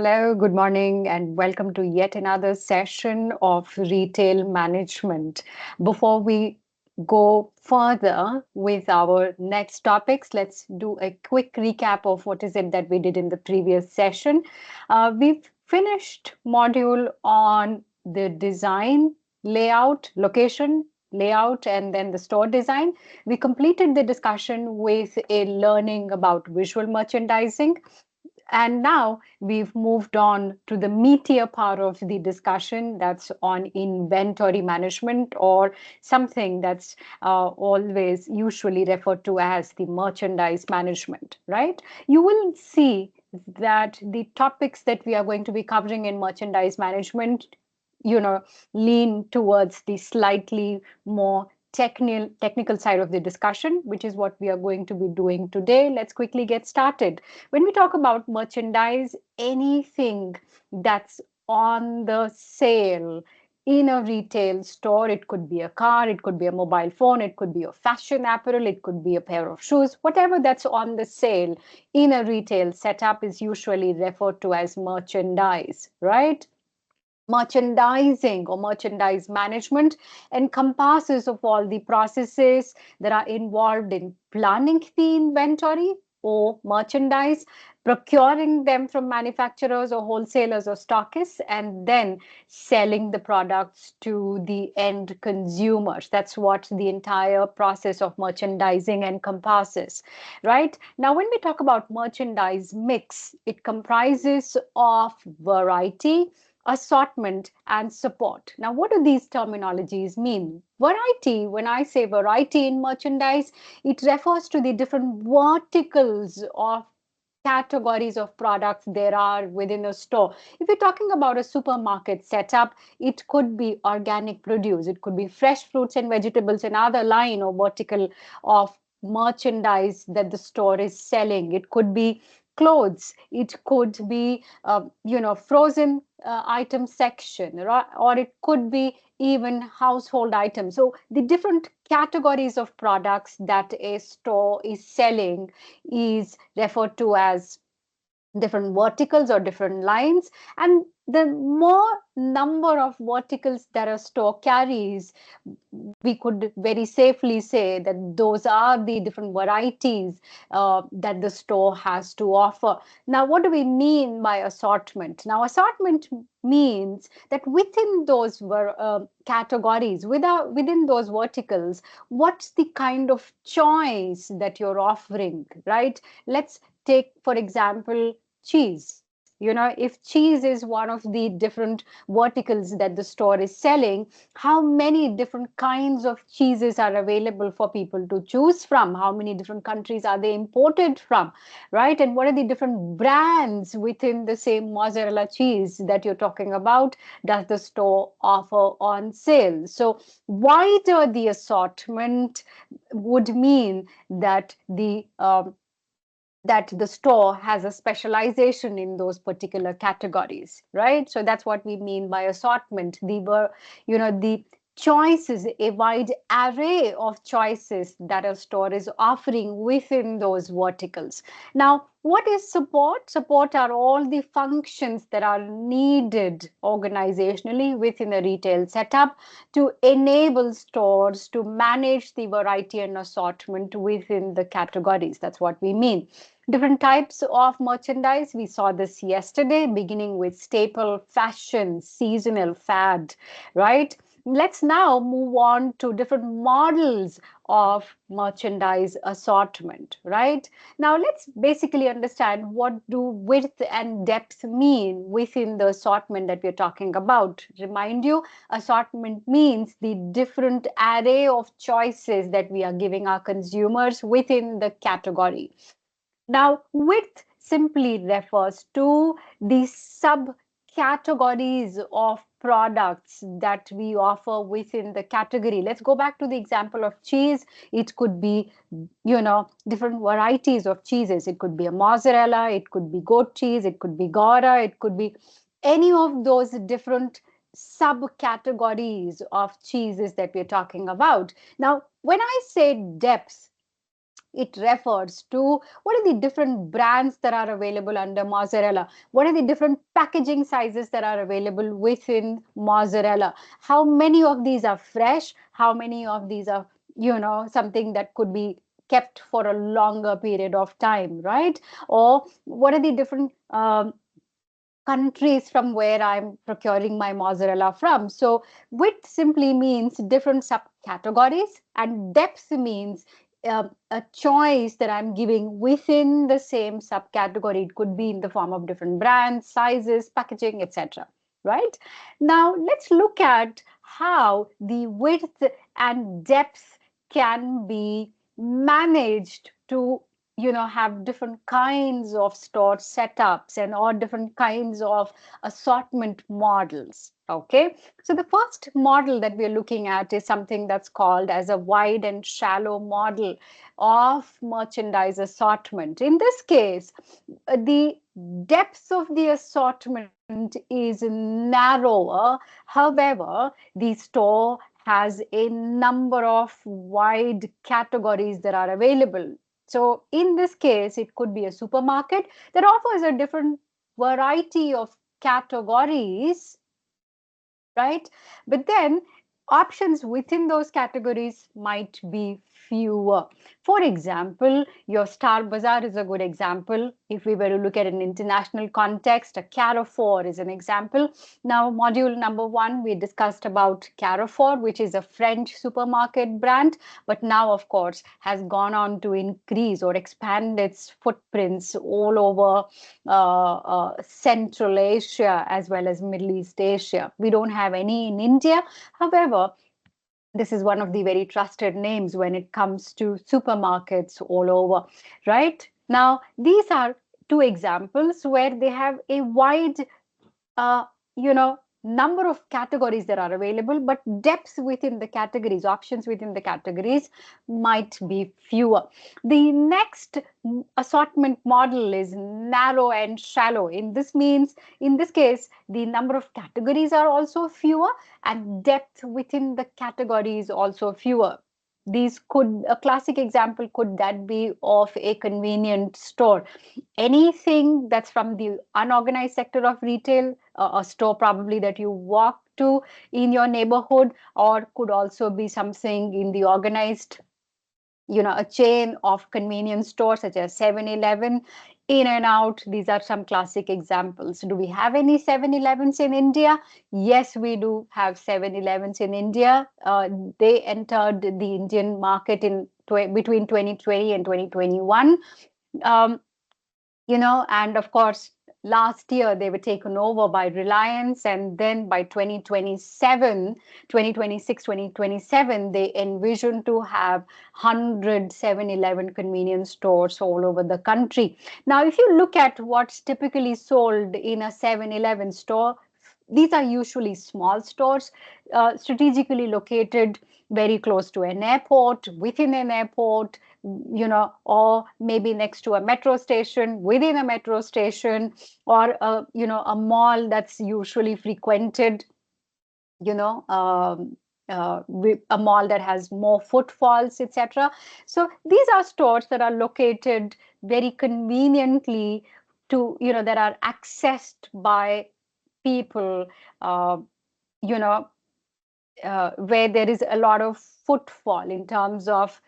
Hello, good morning, and welcome to yet another session of retail management. Before we go further with our next topics, let's do a quick recap of what is it that we did in the previous session. We've finished module on the design, layout, location, layout, and then the store design. We completed the discussion with a learning about visual merchandising, and now we've moved on to the meatier part of the discussion, that's on inventory management, or something that's always usually referred to as the merchandise management, right? You will see that the topics that we are going to be covering in merchandise management, you know, lean towards the slightly more technical side of the discussion, which is what we are going to be doing today. Let's quickly get started. When we talk about merchandise, anything that's on the sale in a retail store, it could be a car, it could be a mobile phone, it could be a fashion apparel, it could be a pair of shoes, whatever that's on the sale in a retail setup is usually referred to as merchandise, right? Merchandising or merchandise management encompasses of all the processes that are involved in planning the inventory or merchandise, procuring them from manufacturers or wholesalers or stockists, and then selling the products to the end consumers. That's what the entire process of merchandising encompasses, right? Now, when we talk about merchandise mix, it comprises of variety, assortment, and support. Now, what do these terminologies mean? Variety, when I say variety in merchandise, it refers to the different verticals of categories of products there are within a store. If you're talking about a supermarket setup, it could be organic produce, it could be fresh fruits and vegetables, another line or vertical of merchandise that the store is selling. It could be clothes, it could be frozen item section, right? Or it could be even household items. So the different categories of products that a store is selling is referred to as different verticals or different lines. And the more number of verticals that a store carries, we could very safely say that those are the different varieties that the store has to offer. Now, what do we mean by assortment? Now, assortment means that within those categories, within those verticals, what's the kind of choice that you're offering, right? Let's take, for example, cheese. If cheese is one of the different verticals that the store is selling, how many different kinds of cheeses are available for people to choose from? How many different countries are they imported from, right? And what are the different brands within the same mozzarella cheese that you're talking about does the store offer on sale? So wider the assortment would mean that the store has a specialization in those particular categories, right? So that's what we mean by assortment. The choices, a wide array of choices that a store is offering within those verticals. Now, what is support? Support are all the functions that are needed organizationally within a retail setup to enable stores to manage the variety and assortment within the categories. That's what we mean. Different types of merchandise. We saw this yesterday, beginning with staple, fashion, seasonal, fad, right? Let's now move on to different models of merchandise assortment, right? Now, let's basically understand what do width and depth mean within the assortment that we're talking about. Remind you, assortment means the different array of choices that we are giving our consumers within the category. Now, width simply refers to the subcategories of products that we offer within the category. Let's go back to the example of cheese. It could be, different varieties of cheeses. It could be a mozzarella, it could be goat cheese, it could be Gouda, it could be any of those different subcategories of cheeses that we're talking about. Now, when I say depth, It refers to what are the different brands that are available under mozzarella, what are the different packaging sizes that are available within mozzarella, how many of these are fresh, how many of these are, something that could be kept for a longer period of time, right? Or what are the different countries from where I'm procuring my mozzarella from. So width simply means different subcategories, and depth means a choice that I'm giving within the same subcategory. It could be in the form of different brands, sizes, packaging, etc. Right? Now let's look at how the width and depth can be managed to have different kinds of store setups and or different kinds of assortment models. Okay, so the first model that we're looking at is something that's called as a wide and shallow model of merchandise assortment. In this case, the depth of the assortment is narrower. However, the store has a number of wide categories that are available. So in this case, it could be a supermarket that offers a different variety of categories, right? But then options within those categories might be fewer. For example, your Star Bazaar is a good example. If we were to look at an international context, a Carrefour is an example. Now, module number one, we discussed about Carrefour, which is a French supermarket brand, but now, of course, has gone on to increase or expand its footprints all over Central Asia as well as Middle East Asia. We don't have any in India. However, this is one of the very trusted names when it comes to supermarkets all over, right? Now, these are two examples where they have a wide uh, you know number of categories that are available, but depth within the categories, options within the categories might be fewer. The next assortment model is narrow and shallow. In this case, the number of categories are also fewer and depth within the category is also fewer. These could A classic example could that be of a convenient store. Anything that's from the unorganized sector of retail, a store probably that you walk to in your neighborhood, or could also be something in the organized, a chain of convenience stores such as 7-Eleven, in and out. These are some classic examples. Do we have any 7-Elevens in India? Yes, we do have 7-Elevens in India. They entered the Indian market in between 2020 and 2021. Um, and of course, last year they were taken over by Reliance, and then by 2027, 2026, 2027, they envision to have 100 7-Eleven convenience stores all over the country. Now, if you look at what's typically sold in a 7-Eleven store, these are usually small stores, strategically located very close to an airport, within an airport, or maybe next to a metro station, within a metro station, or a mall that's usually frequented, you know, a mall that has more footfalls, etc. So these are stores that are located very conveniently that are accessed by people, uh, you know, where there is a lot of footfall in terms of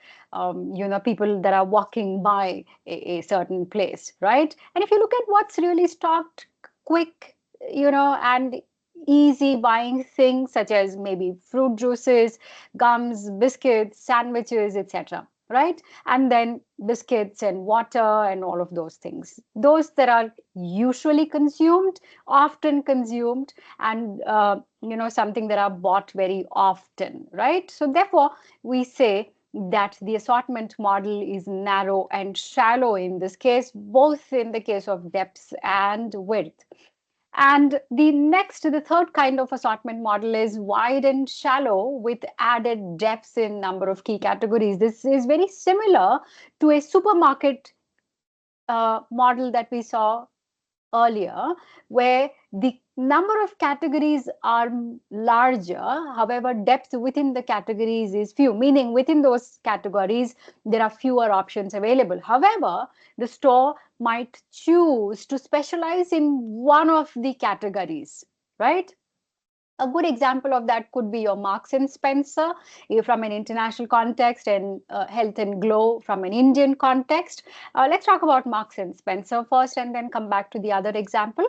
people that are walking by a certain place, right? And if you look at what's really stocked, quick, and easy buying things such as maybe fruit juices, gums, biscuits, sandwiches, etc., right? And then biscuits and water and all of those things, those that are usually consumed, often consumed, and something that are bought very often, right? So therefore we say that the assortment model is narrow and shallow in this case, both in the case of depth and width. And the third kind of assortment model is wide and shallow with added depth in number of key categories. This is very similar to a supermarket model that we saw earlier, where the number of categories are larger. However, depth within the categories is few, meaning within those categories, there are fewer options available. However, the store might choose to specialize in one of the categories, right? A good example of that could be your Marks and Spencer from an international context, and Health and Glow from an Indian context. Let's talk about Marks and Spencer first and then come back to the other example.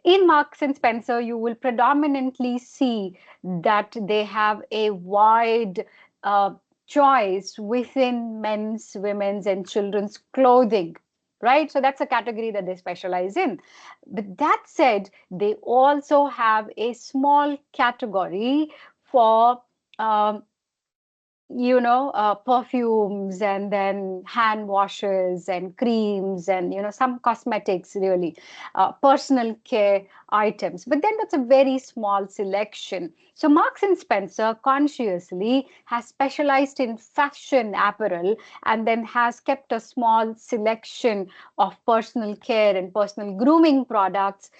In Marks and Spencer, you will predominantly see that they have a wide uh, choice within men's, women's, and children's clothing, right? So that's a category that they specialize in. But that said, they also have a small category for um, perfumes and then hand washes and creams and, some cosmetics, really, personal care items. But then that's a very small selection. So Marks and Spencer consciously has specialized in fashion apparel and then has kept a small selection of personal care and personal grooming products,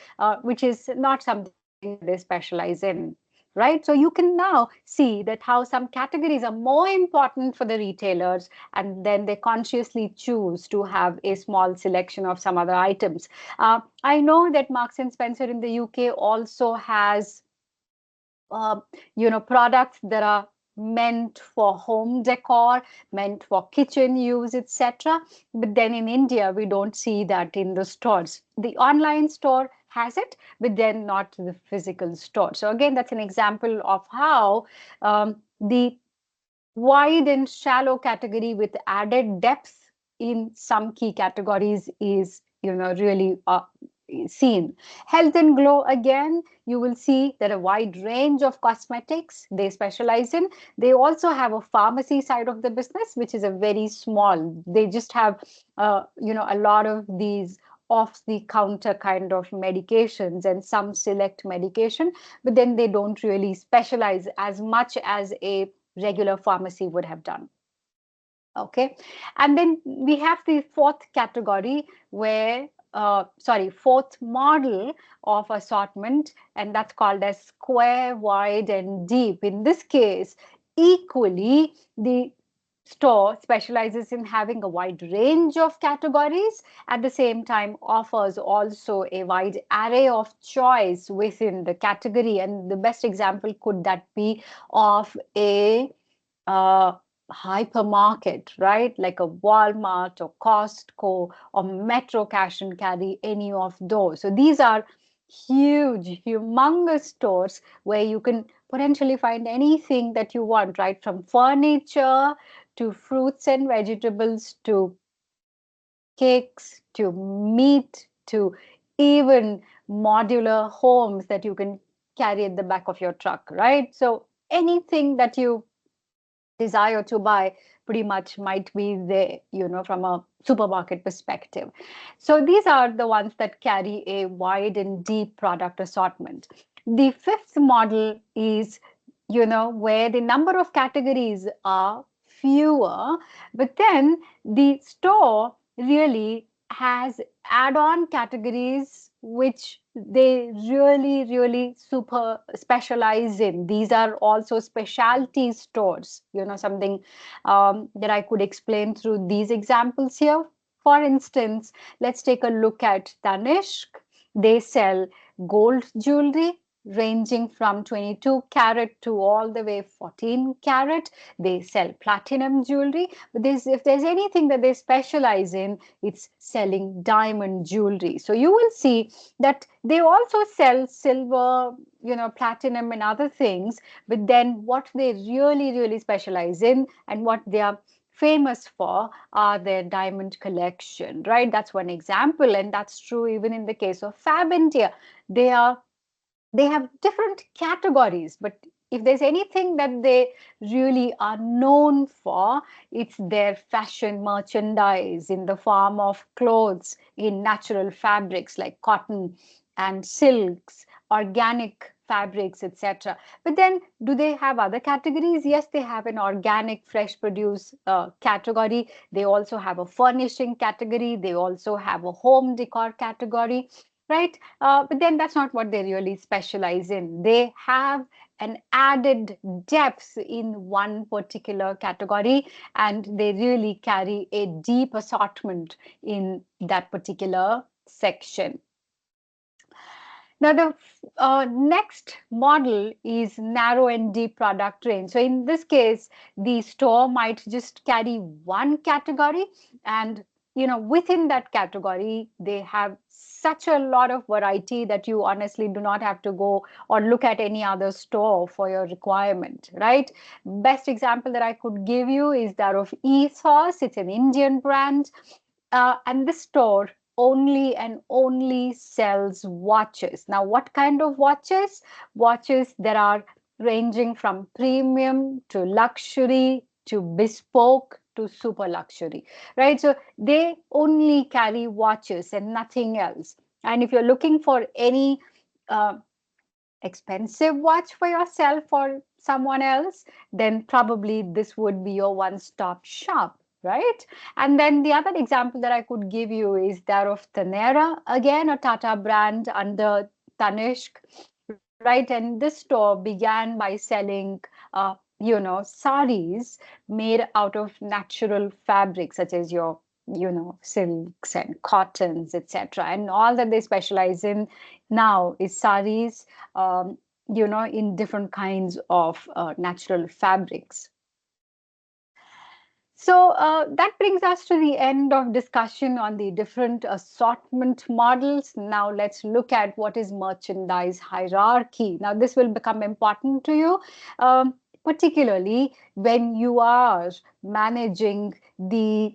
which is not something that they specialize in, right? So you can now see that how some categories are more important for the retailers, and then they consciously choose to have a small selection of some other items. I know that Marks and Spencer in the UK also has uh, products that are meant for home decor, meant for kitchen use, etc. But then in India, we don't see that in the stores. The online store has it, but then not the physical store. So again, that's an example of how the wide and shallow category with added depth in some key categories is, really seen. Health and Glow, again, you will see that a wide range of cosmetics they specialize in. They also have a pharmacy side of the business, which is a very small. They just have, a lot of these off the counter kind of medications and some select medication, but then they don't really specialize as much as a regular pharmacy would have done. Okay. And then we have the fourth category where, fourth model of assortment, and that's called as square, wide, and deep. In this case, equally, the store specializes in having a wide range of categories, at the same time offers also a wide array of choice within the category. And the best example could that be of a uh, hypermarket, right? Like a Walmart or Costco or Metro Cash and Carry, any of those. So these are huge, humongous stores where you can potentially find anything that you want, right? From furniture to fruits and vegetables to cakes to meat to even modular homes that you can carry at the back of your truck, right? So anything that you desire to buy pretty much might be there, from a supermarket perspective. So these are the ones that carry a wide and deep product assortment. The fifth model is, where the number of categories are fewer, but then the store really has add-on categories which they really, really super specialize in. These are also specialty stores, something that I could explain through these examples here. For instance, let's take a look at Tanishq. They sell gold jewelry ranging from 22 carat to all the way 14 carat. They sell platinum jewelry. But if there's anything that they specialize in, it's selling diamond jewelry. So you will see that they also sell silver, platinum and other things. But then what they really, really specialize in and what they are famous for are their diamond collection, right? That's one example. And that's true even in the case of Fab India. They are they have different categories, but if there's anything that they really are known for, it's their fashion merchandise in the form of clothes in natural fabrics like cotton and silks, organic fabrics, etc. But then, do they have other categories? Yes, they have an organic fresh produce category. They also have a furnishing category. They also have a home decor category. right? But then that's not what they really specialize in. They have an added depth in one particular category, and they really carry a deep assortment in that particular section. Now, the next model is narrow and deep product range. So, in this case, the store might just carry one category, and within that category, they have such a lot of variety that you honestly do not have to go or look at any other store for your requirement, right? Best example that I could give you is that of Ethos. It's an Indian brand, and the store only and only sells watches. Now, what kind of watches? Watches that are ranging from premium to luxury to bespoke to super luxury, right? So they only carry watches and nothing else. And if you're looking for any uh, expensive watch for yourself or someone else, then probably this would be your one-stop shop, right? And then the other example that I could give you is that of Tanera, again a Tata brand under Tanishq, right? And this store began by selling, saris made out of natural fabrics, such as your silks and cottons, etc. And all that they specialize in now is saris, um, in different kinds of natural fabrics. So that brings us to the end of discussion on the different assortment models. Now let's look at what is merchandise hierarchy. Now this will become important to you, particularly when you are managing the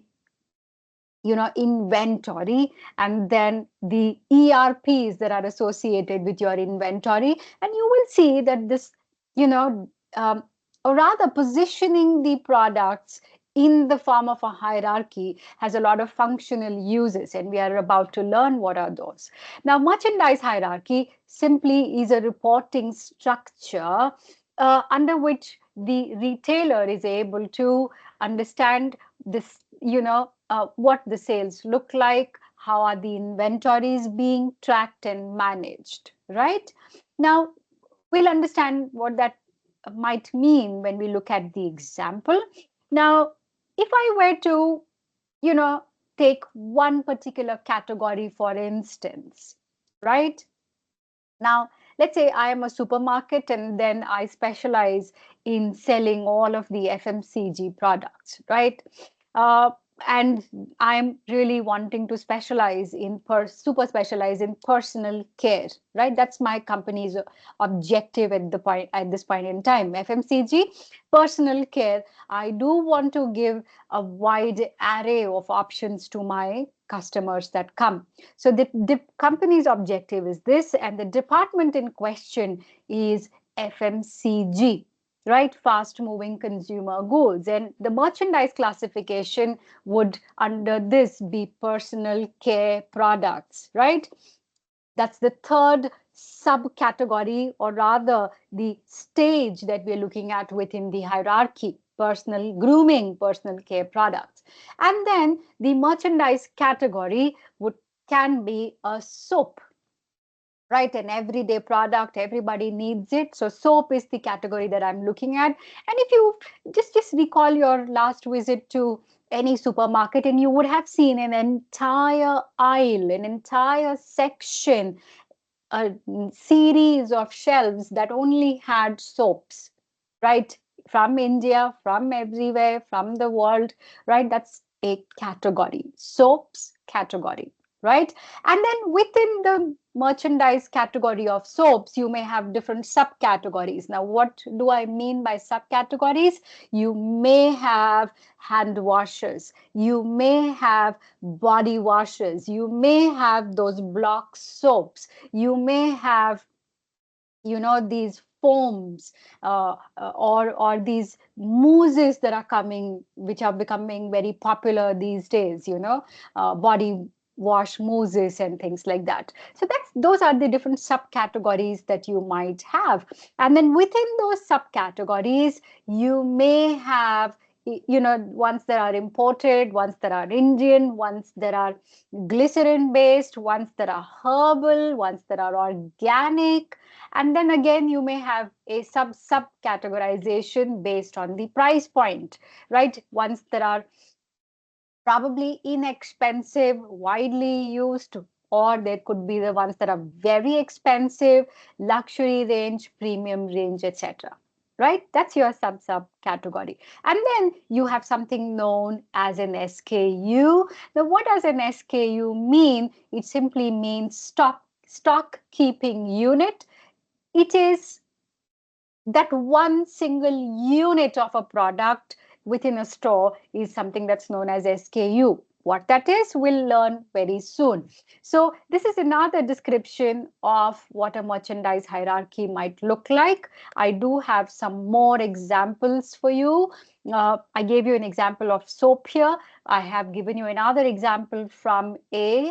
inventory, and then the ERPs that are associated with your inventory. And you will see that this, you know, um, or rather positioning the products in the form of a hierarchy has a lot of functional uses, and we are about to learn what are those. Now, merchandise hierarchy simply is a reporting structure under which the retailer is able to understand this, what the sales look like, how are the inventories being tracked and managed, right? Now, we'll understand what that might mean when we look at the example. Now, if I were to, you know, take one particular category, for instance, right? Now, let's say I am a supermarket and then I specialize in selling all of the FMCG products, right? Uh, and I'm really wanting to specialize in super specialize in personal care, right? That's my company's objective at this point in time. FMCG, personal care. I do want to give a wide array of options to my customers that come. So the company's objective is this, and the department in question is FMCG, right? Fast moving consumer goods. And the merchandise classification would under this be personal care products, right? That's the third subcategory, or rather the stage that we're looking at within the hierarchy: personal grooming, personal care products. And then the merchandise category would can be a soap, right? An everyday product, everybody needs it. So soap is the category that I'm looking at. And if you just recall your last visit to any supermarket, and you would have seen an entire aisle, an entire section, a series of shelves that only had soaps, right? From India, from everywhere, from the world, right? That's a category, soaps category, right? And then within the merchandise category of soaps, you may have different subcategories. Now, what do I mean by subcategories? You may have hand washers, you may have body washers, you may have those block soaps, you may have these foams, or these mousses that are coming, which are becoming very popular these days, body wash mousses and things like that. So those are the different subcategories that you might have. And then within those subcategories, you may have ones that are imported, ones that are Indian, ones that are glycerin based, ones that are herbal, ones that are organic. And then again, you may have a sub categorization based on the price point, right? Ones that are probably inexpensive, widely used, or there could be the ones that are very expensive, luxury range, premium range, etc. Right? That's your sub category. And then you have something known as an SKU. Now, what does an SKU mean? It simply means stock keeping unit. It is that one single unit of a product within a store is something that's known as SKU. What that is, we'll learn very soon. So this is another description of what a merchandise hierarchy might look like. I do have some more examples for you. I gave you an example of soap here. I have given you another example from a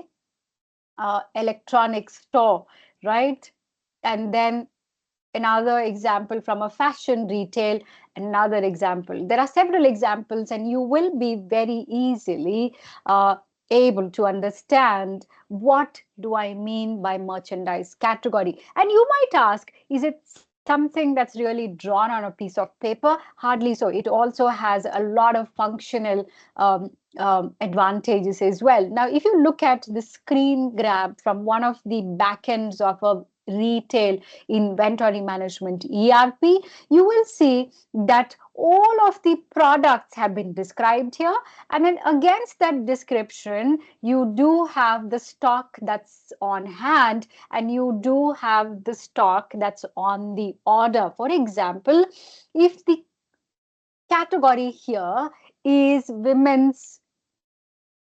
electronics store, right? And then another example from a fashion retail, another example. There are several examples, and you will be very easily able to understand what do I mean by merchandise category. And you might ask, is it something that's really drawn on a piece of paper? Hardly so. It also has a lot of functional advantages as well. Now, if you look at the screen grab from one of the backends of a retail inventory management ERP, you will see that all of the products have been described here. And then against that description, you do have the stock that's on hand, and you do have the stock that's on the order. For example, if the category here is women's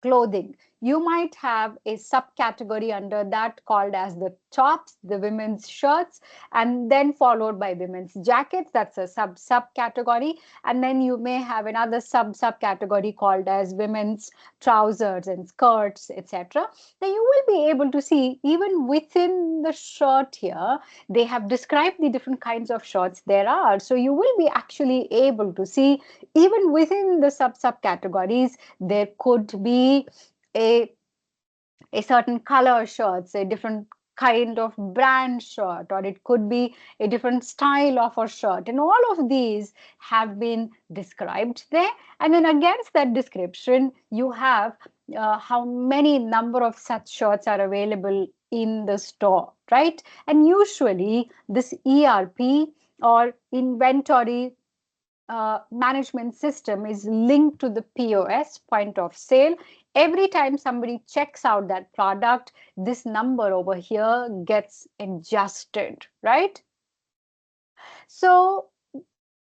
clothing, you might have a subcategory under that called as the tops, the women's shirts, and then followed by women's jackets. That's a subcategory. And then you may have another subcategory called as women's trousers and skirts, etc. Now you will be able to see even within the shirt here, they have described the different kinds of shirts there are. So you will be actually able to see even within the subcategories, there could be a a certain color shirts, a different kind of brand shirt, or it could be a different style of a shirt. And all of these have been described there. And then against that description, you have how many number of such shirts are available in the store, right? And usually this ERP or inventory management system is linked to the POS, point of sale. Every time somebody checks out that product, this number over here gets adjusted, right? So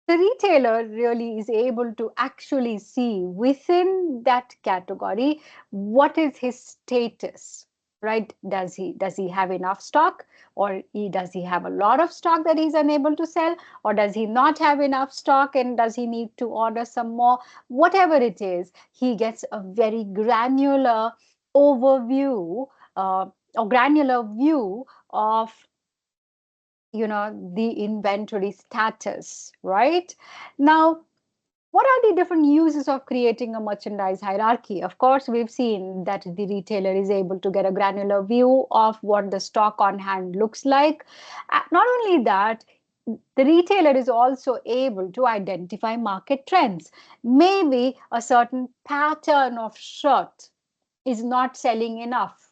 the retailer really is able to actually see within that category what is his status, right? Does he have enough stock, or does he have a lot of stock that he's unable to sell, or does he not have enough stock and does he need to order some more? Whatever it is, he gets a very granular overview or granular view of the inventory status, right? Now, what are the different uses of creating a merchandise hierarchy? Of course, we've seen that the retailer is able to get a granular view of what the stock on hand looks like. Not only that, the retailer is also able to identify market trends. Maybe a certain pattern of shirt is not selling enough,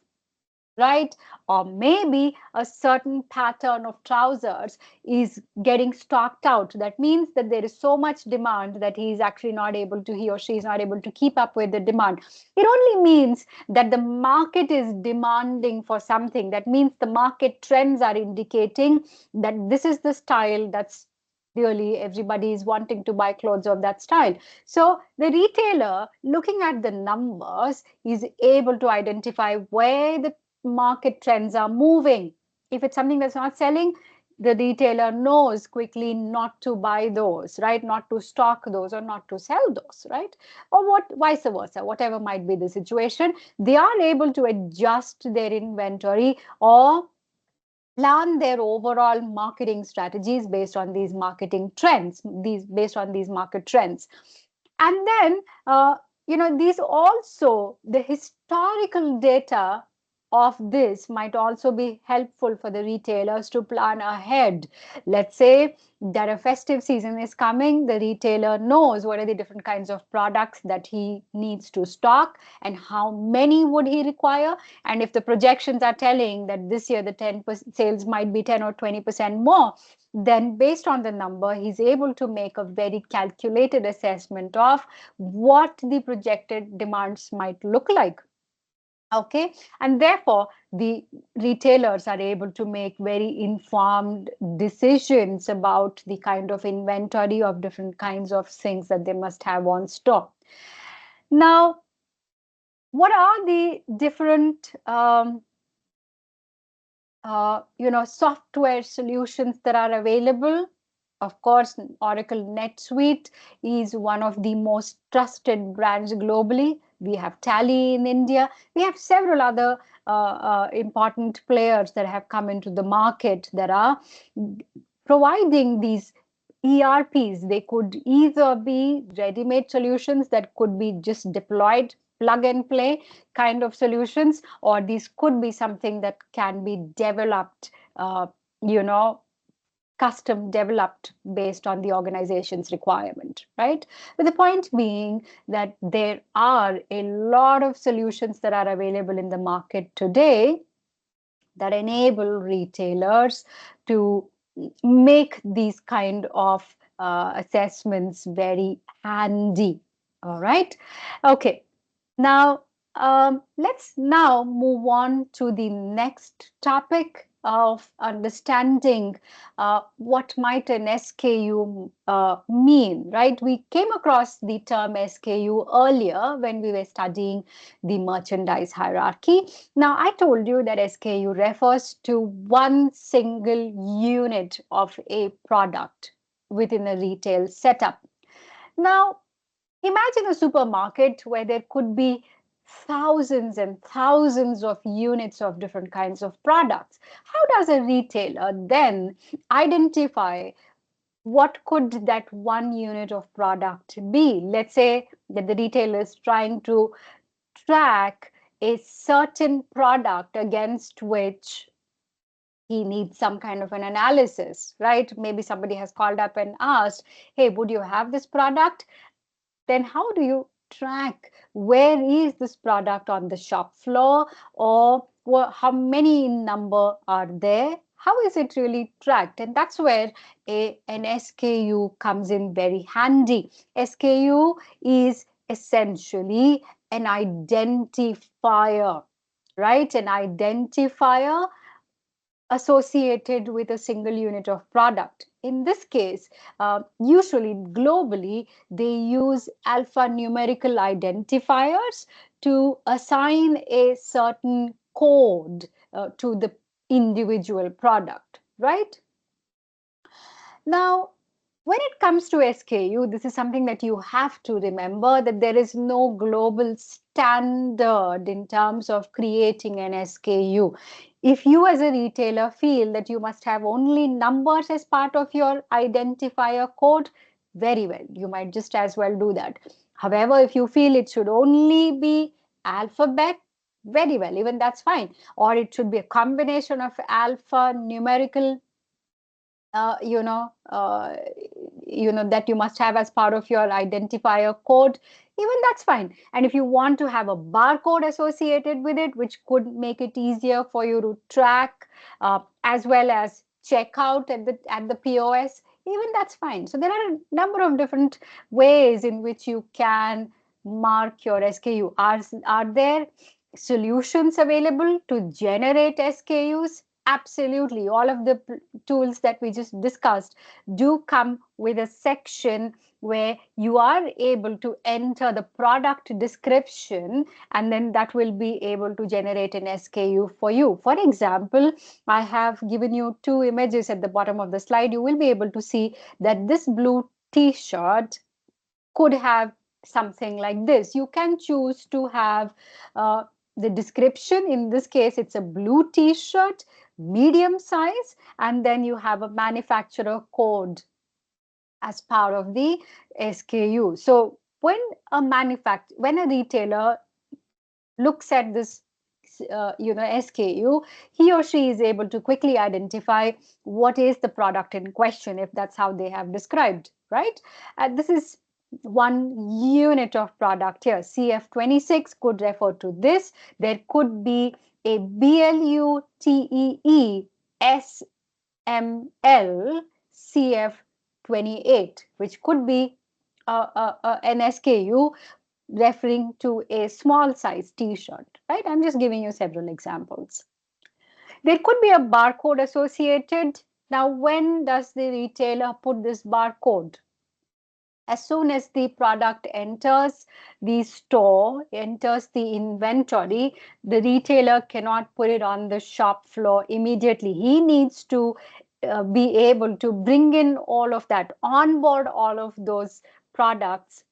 right? Or maybe a certain pattern of trousers is getting stocked out. That means that there is so much demand that he or she is not able to keep up with the demand. It only means that the market is demanding for something. That means the market trends are indicating that this is the style that's really everybody is wanting to buy clothes of that style. So the retailer, looking at the numbers, is able to identify where the market trends are moving. If it's something that's not selling, the retailer knows quickly not to buy those, right? Not to stock those or not to sell those, right? Or what, vice versa, whatever might be the situation, they are able to adjust their inventory or plan their overall marketing strategies based on these marketing trends, based on these market trends. And then, these also, the historical data of this might also be helpful for the retailers to plan ahead. Let's say that a festive season is coming, the retailer knows what are the different kinds of products that he needs to stock and how many would he require. And if the projections are telling that this year the 10% sales might be 10 or 20% more, then based on the number, he's able to make a very calculated assessment of what the projected demands might look like. Okay, and therefore the retailers are able to make very informed decisions about the kind of inventory of different kinds of things that they must have on stock. Now, what are the different software solutions that are available? Of course, Oracle NetSuite is one of the most trusted brands globally. We have Tally in India. We have several other important players that have come into the market that are providing these ERPs. They could either be ready-made solutions that could be just deployed, plug and play kind of solutions, or these could be something that can be developed, you know, custom developed based on the organization's requirement, right? But the point being that there are a lot of solutions that are available in the market today that enable retailers to make these kind of assessments very handy. All right. Okay. Now, let's now move on to the next topic of understanding what might an SKU mean, right? We came across the term SKU earlier when we were studying the merchandise hierarchy. Now, I told you that SKU refers to one single unit of a product within a retail setup. Now, imagine a supermarket where there could be thousands and thousands of units of different kinds of products. How does a retailer then identify what could that one unit of product be? Let's say that the retailer is trying to track a certain product against which he needs some kind of an analysis, right? Maybe somebody has called up and asked, hey, would you have this product? Then how do you track where is this product on the shop floor, or how many in number are there? How is it really tracked? And that's where an SKU comes in very handy. SKU is essentially an identifier, right? An identifier associated with a single unit of product. In this case, usually globally, they use alphanumerical identifiers to assign a certain code to the individual product, right? Now, when it comes to SKU, this is something that you have to remember, that there is no global standard in terms of creating an SKU. If you as a retailer feel that you must have only numbers as part of your identifier code, very well, you might just as well do that. However, if you feel it should only be alphabet, very well, even that's fine. Or it should be a combination of alphanumerical uh, you know, uh, that you must have as part of your identifier code, even that's fine. And if you want to have a barcode associated with it, which could make it easier for you to track as well as check out at the POS, even that's fine. So there are a number of different ways in which you can mark your SKU. Are there solutions available to generate SKUs? Absolutely. All of the tools that we just discussed do come with a section where you are able to enter the product description, and then that will be able to generate an SKU for you. For example, I have given you two images at the bottom of the slide. You will be able to see that this blue t-shirt could have something like this. You can choose to have the description. In this case, it's a blue t-shirt, medium size, and then you have a manufacturer code as part of the SKU. So when when a retailer looks at this SKU, he or she is able to quickly identify what is the product in question, if that's how they have described, right? This is one unit of product here. CF26 could refer to this. There could be a BLUTEESML CF28, which could be an SKU referring to a small size t-shirt, right? I'm just giving you several examples. There could be a barcode associated. Now, when does the retailer put this barcode? As soon as the product enters the store, enters the inventory, the retailer cannot put it on the shop floor immediately. He needs to be able to bring in all of that, onboard all of those products,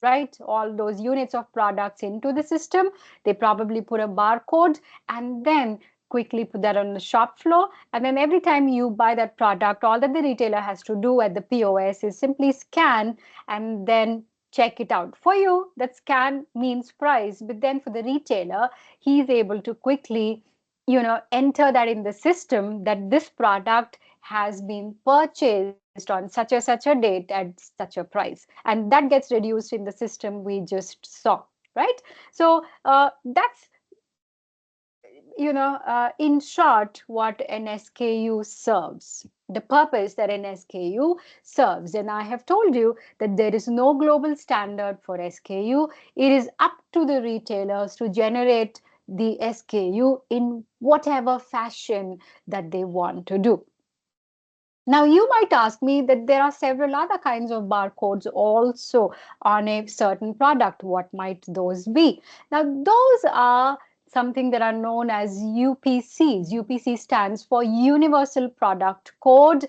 right? All those units of products into the system. They probably put a barcode and then quickly put that on the shop floor. And then every time you buy that product, all that the retailer has to do at the POS is simply scan and then check it out. For you, that scan means price, but then for the retailer, he's able to quickly, enter that in the system that this product has been purchased on such a date at such a price, and that gets reduced in the system we just saw, right? So that's in short, what an SKU serves, the purpose that an SKU serves. And I have told you that there is no global standard for SKU. It is up to the retailers to generate the SKU in whatever fashion that they want to do. Now, you might ask me that there are several other kinds of barcodes also on a certain product. What might those be? Now, those are something that are known as UPCs. UPC stands for Universal Product Code.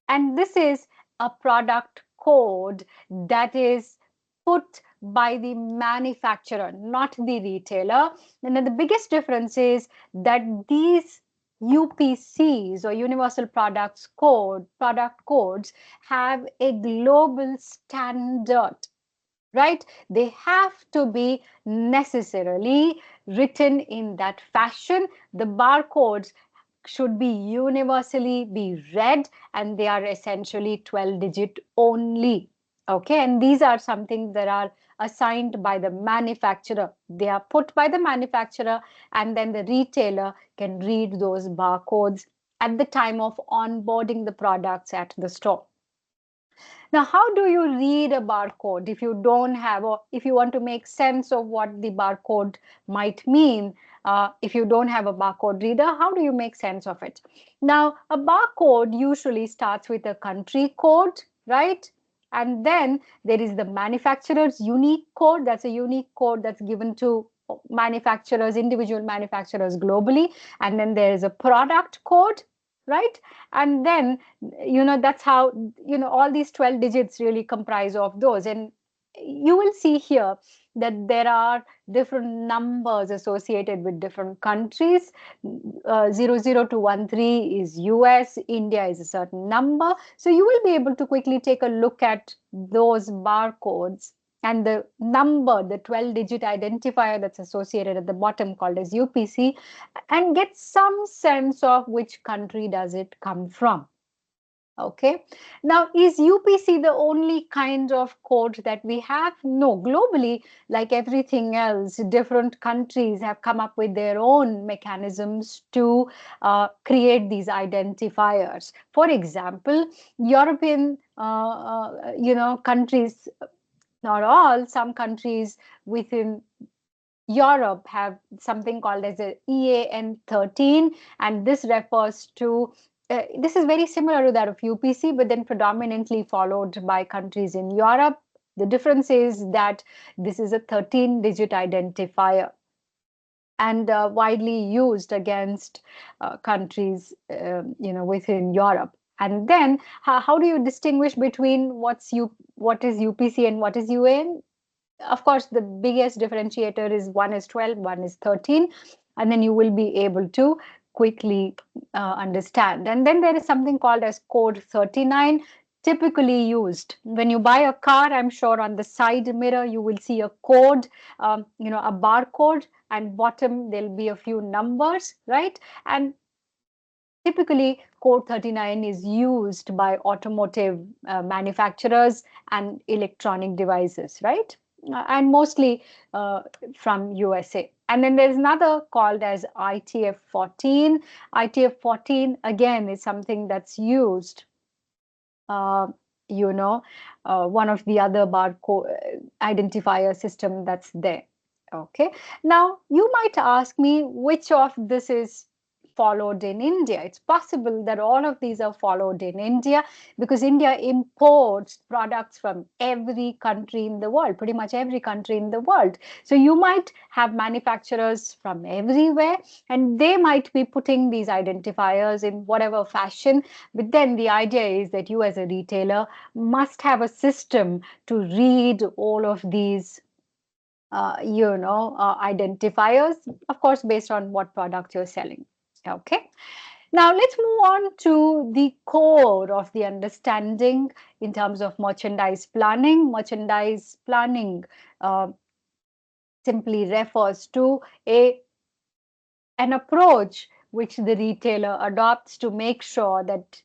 And this is a product code that is put by the manufacturer, not the retailer. And then the biggest difference is that these UPCs, or Universal Product Codes, have a global standard, right? They have to be necessarily written in that fashion. The barcodes should be universally be read, and they are essentially 12 digit only. Okay, and these are something that are assigned by the manufacturer. They are put by the manufacturer, and then the retailer can read those barcodes at the time of onboarding the products at the store. Now, how do you read a barcode if you don't have, or if you want to make sense of what the barcode might mean? If you don't have a barcode reader, how do you make sense of it? Now, a barcode usually starts with a country code, right? And then there is the manufacturer's unique code. That's a unique code that's given to manufacturers, individual manufacturers globally. And then there is a product code, right? And then that's how all these 12 digits really comprise of those. And you will see here that there are different numbers associated with different countries. 00 to 13 is US, India is a certain number. So you will be able to quickly take a look at those barcodes and the number, the 12 digit identifier that's associated at the bottom called as UPC, and get some sense of which country does it come from. Okay. Now, is UPC the only kind of code that we have? No. Globally, like everything else, different countries have come up with their own mechanisms to create these identifiers. For example, European, countries, not all, some countries within Europe have something called as a EAN 13, and this refers to this is very similar to that of UPC, but then predominantly followed by countries in Europe. The difference is that this is a 13-digit identifier and widely used against countries, within Europe. And then, how do you distinguish between what is UPC and what is UAN? Of course, the biggest differentiator is one is 12, one is 13, and then you will be able to quickly understand. And then there is something called as code 39. typically used. When you buy a car, I'm sure on the side mirror you will see a code, a barcode, and bottom there'll be a few numbers, right? And typically, code 39 is used by automotive manufacturers and electronic devices, right? And mostly uh, from USA. And then there's another called as ITF 14. ITF 14 again is something that's used, uh, you know, one of the other barcode identifier system that's there. Okay. Now, you might ask me which of this is followed in India. It's possible that all of these are followed in India because India imports products from every country in the world, pretty much every country in the world. So you might have manufacturers from everywhere and they might be putting these identifiers in whatever fashion. But then the idea is that you as a retailer must have a system to read all of these identifiers, of course, based on what product you're selling. Okay. Now let's move on to the core of the understanding in terms of merchandise planning. Merchandise planning uh, simply refers to an approach which the retailer adopts to make sure that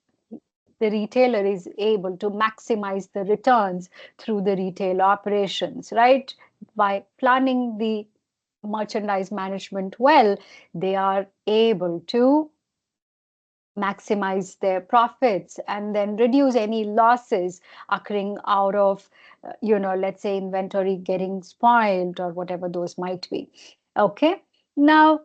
the retailer is able to maximize the returns through the retail operations, right? By planning the merchandise management well, they are able to maximize their profits and then reduce any losses occurring out of, let's say inventory getting spoiled or whatever those might be. Okay. Now,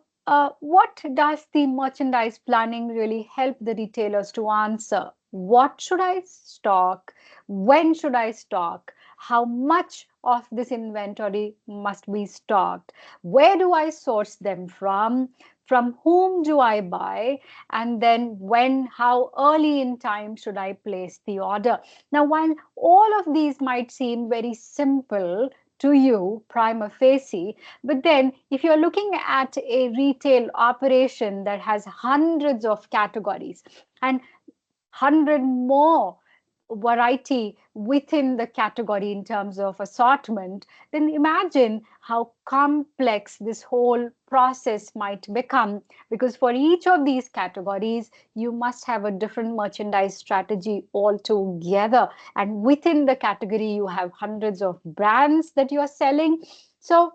what does the merchandise planning really help the retailers to answer? What should I stock? When should I stock? How much of this inventory must be stocked? Where do I source them from? From whom do I buy? And then when, how early in time should I place the order? Now, while all of these might seem very simple to you prima facie, but then if you're looking at a retail operation that has hundreds of categories and 100 more variety within the category in terms of assortment, then imagine how complex this whole process might become. Because for each of these categories, you must have a different merchandise strategy altogether. And within the category, you have hundreds of brands that you are selling. So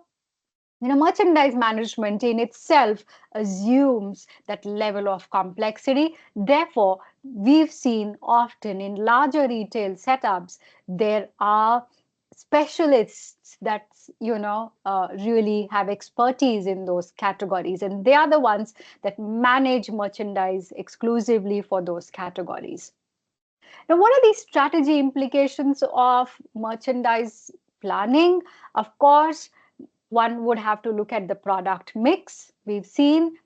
merchandise management in itself assumes that level of complexity. Therefore, we've seen often in larger retail setups, there are specialists that really have expertise in those categories, and they are the ones that manage merchandise exclusively for those categories. Now, what are the strategy implications of merchandise planning? Of course, one would have to look at the product mix. We've seen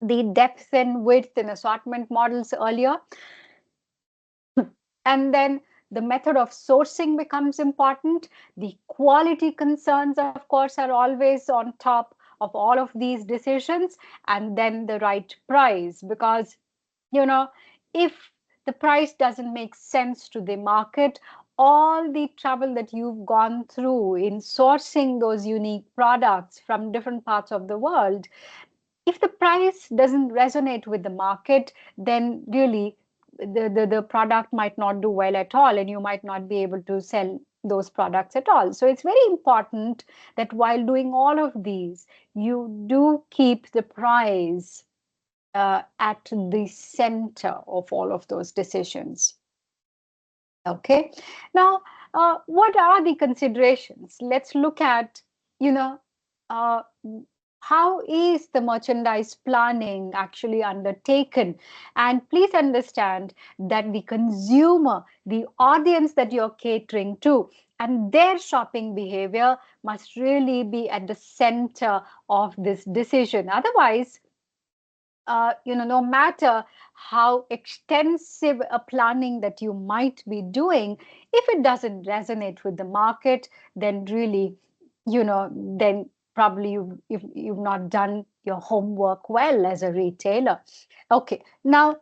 the depth and width in assortment models earlier. And then the method of sourcing becomes important. The quality concerns, of course, are always on top of all of these decisions. And then the right price, because, if the price doesn't make sense to the market, all the trouble that you've gone through in sourcing those unique products from different parts of the world, if the price doesn't resonate with the market, then really the product might not do well at all, and you might not be able to sell those products at all. So it's very important that while doing all of these, you do keep the price at the center of all of those decisions. Okay. Now, what are the considerations? Let's look at, you know, uh, how is the merchandise planning actually undertaken? And please understand that the consumer, the audience that you're catering to, and their shopping behavior must really be at the center of this decision. Otherwise, no matter how extensive a planning that you might be doing, if it doesn't resonate with the market, then really, then probably you've not done your homework well as a retailer. Okay, now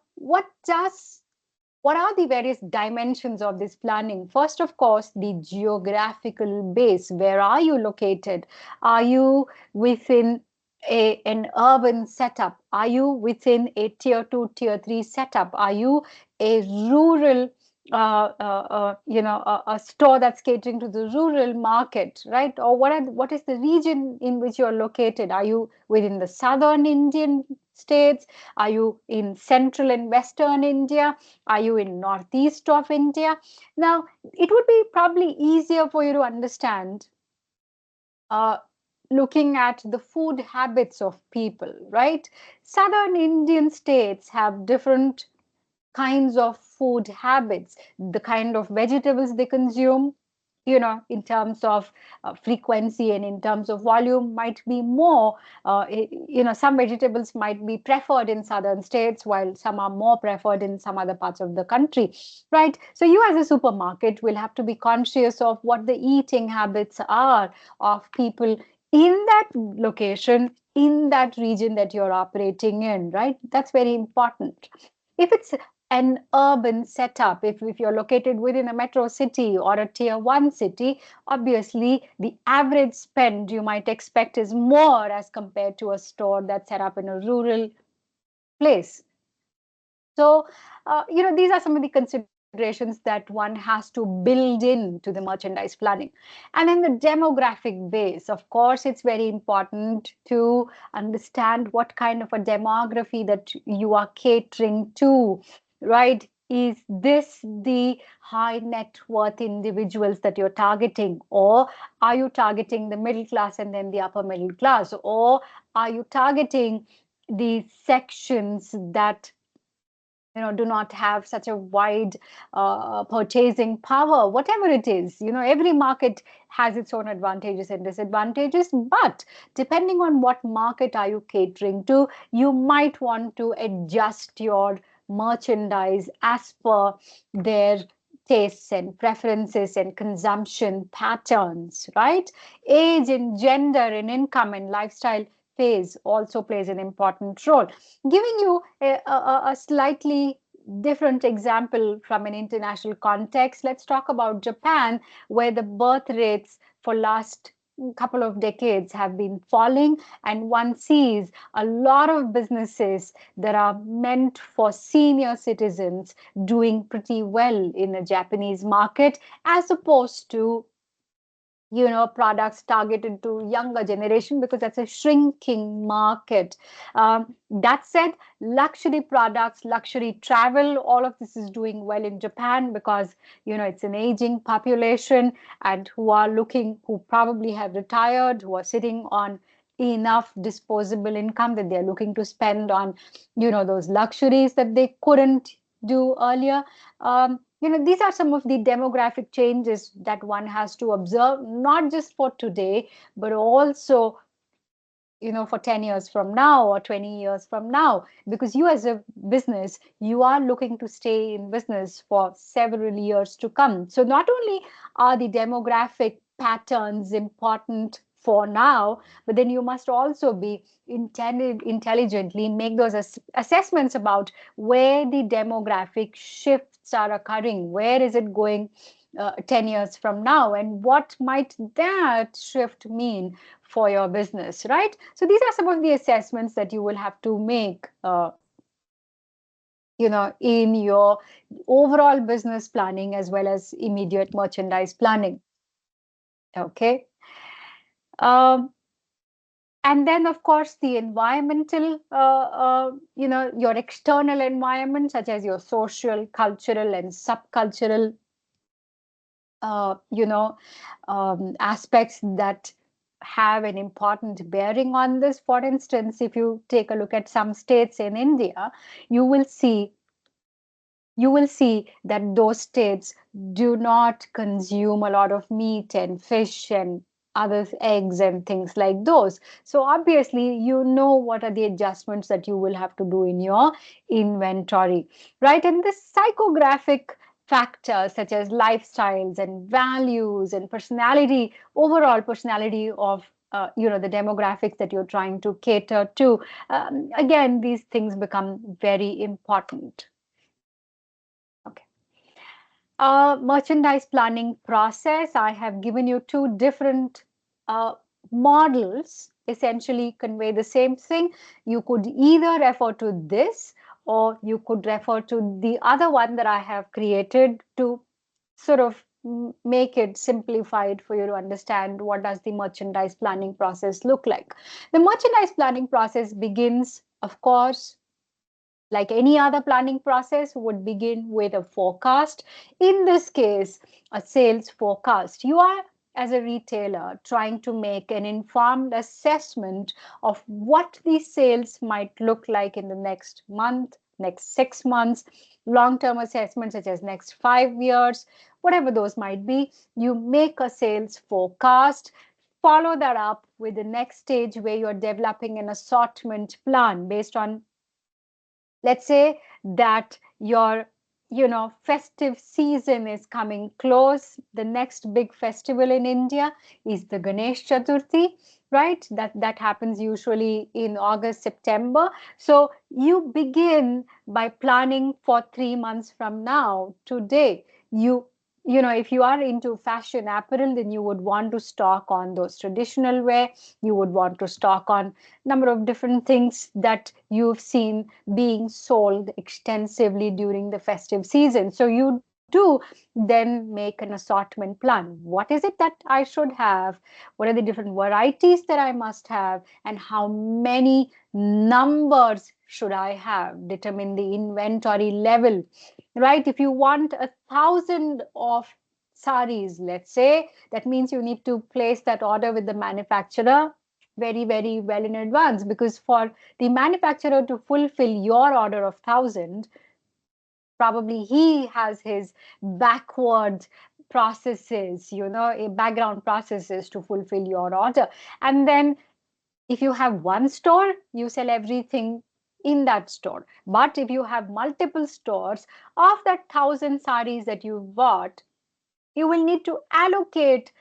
what are the various dimensions of this planning? First, of course, the geographical base. Where are you located? Are you within an urban setup? Are you within a tier 2, tier 3 setup? Are you a rural, a store that's catering to the rural market, right? Or what is the region in which you're located? Are you within the southern Indian states? Are you in central and western India? Are you in northeast of India? Now, it would be probably easier for you to understand uh, looking at the food habits of people, right? Southern Indian states have different kinds of food habits, the kind of vegetables they consume, in terms of frequency and in terms of volume might be more. Some vegetables might be preferred in southern states while some are more preferred in some other parts of the country, right? So you as a supermarket will have to be conscious of what the eating habits are of people in that location, in that region that you're operating in, right? That's very important. If it's an urban setup, if you're located within a metro city or a tier 1 city, obviously the average spend you might expect is more as compared to a store that's set up in a rural place. So, these are some of the considerations that one has to build into the merchandise planning. And then the demographic base. Of course, it's very important to understand what kind of a demography that you are catering to, right? Is this the high net worth individuals that you're targeting? Or are you targeting the middle class and then the upper middle class? Or are you targeting the sections that do not have such a wide purchasing power? Whatever it is, every market has its own advantages and disadvantages, but depending on what market are you catering to, you might want to adjust your merchandise as per their tastes and preferences and consumption patterns, right? Age and gender and income and lifestyle phase also plays an important role. Giving you a slightly different example from an international context, let's talk about Japan, where the birth rates for last couple of decades have been falling, and one sees a lot of businesses that are meant for senior citizens doing pretty well in the Japanese market, as opposed to products targeted to younger generation, because that's a shrinking market. That said, luxury products, luxury travel, all of this is doing well in Japan because it's an aging population, and who probably have retired, who are sitting on enough disposable income that they're looking to spend on those luxuries that they couldn't do earlier. These are some of the demographic changes that one has to observe, not just for today, but also, for 10 years from now or 20 years from now, because you as a business, you are looking to stay in business for several years to come. So not only are the demographic patterns important for now, but then you must also be intelligently make those assessments about where the demographic shifts are occurring, where is it going 10 years from now, and what might that shift mean for your business, right? So these are some of the assessments that you will have to make, in your overall business planning as well as immediate merchandise planning. Okay. Um, and then, of course, the environmental, your external environment, such as your social, cultural, and subcultural aspects that have an important bearing on this. For instance, if you take a look at some states in India, you will see that those states do not consume a lot of meat and fish and other eggs and things like those. So obviously, what are the adjustments that you will have to do in your inventory, right? And the psychographic factors such as lifestyles and values and personality, overall personality of the demographics that you're trying to cater to. Again, these things become very important. Okay. Merchandise planning process, I have given you two different uh, models, essentially convey the same thing. You could either refer to this or you could refer to the other one that I have created to sort of make it simplified for you to understand what does the merchandise planning process look like. The merchandise planning process begins, of course, like any other planning process, would begin with a forecast. In this case, a sales forecast. You are, as a retailer, trying to make an informed assessment of what the sales might look like in the next month, next 6 months, long-term assessment such as next 5 years, whatever those might be. You make a sales forecast. Follow that up with the next stage where you're developing an assortment plan based on, let's say that your festive season is coming close. The next big festival in India is the Ganesh Chaturthi, right? That happens usually in August, September. So you begin by planning for 3 months from now today. You know, if you are into fashion apparel, then you would want to stock on those traditional wear. You would want to stock on number of different things that you've seen being sold extensively during the festive season. So you do then make an assortment plan. What is it that I should have? What are the different varieties that I must have? And how many numbers should I have? Determine the inventory level, right? If you want 1,000 of saris, let's say, that means you need to place that order with the manufacturer very, very well in advance, because for the manufacturer to fulfill your order of 1,000, probably he has his backward processes, background processes to fulfill your order. And then if you have one store, you sell everything in that store. But if you have multiple stores, of that 1,000 saris that you've bought, you will need to allocate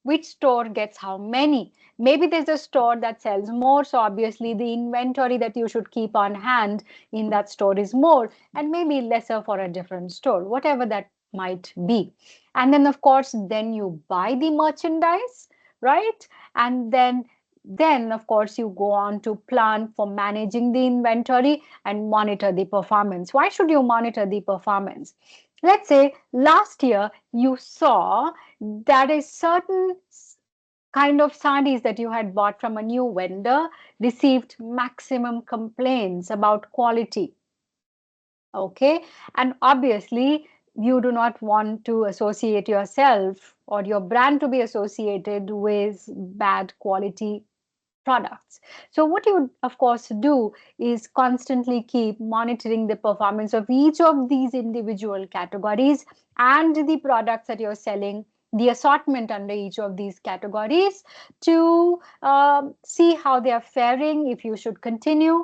which store gets how many. Maybe there's a store that sells more, so obviously the inventory that you should keep on hand in that store is more, and maybe lesser for a different store, whatever that might be. And then, of course, then you buy the merchandise, right? And then of course you go on to plan for managing the inventory and monitor the performance. Why should you monitor the performance? Let's say last year you saw that a certain kind of sarees that you had bought from a new vendor received maximum complaints about quality. Okay. And obviously, you do not want to associate yourself or your brand to be associated with bad quality products. So what you would, of course, do is constantly keep monitoring the performance of each of these individual categories and the products that you're selling, the assortment under each of these categories, to see how they are faring, if you should continue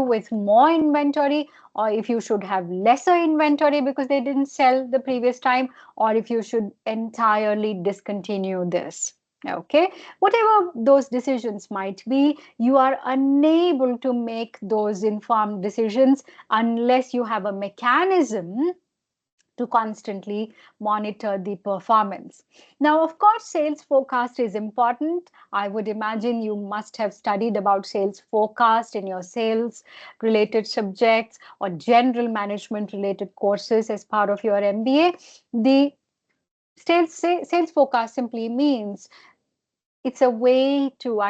with more inventory, or if you should have lesser inventory because they didn't sell the previous time, or if you should entirely discontinue this. Okay, whatever those decisions might be, you are unable to make those informed decisions unless you have a mechanism to constantly monitor the performance. Now, of course, sales forecast is important. I would imagine you must have studied about sales forecast in your sales related subjects or general management related courses as part of your MBA. The sales forecast simply means it's a way to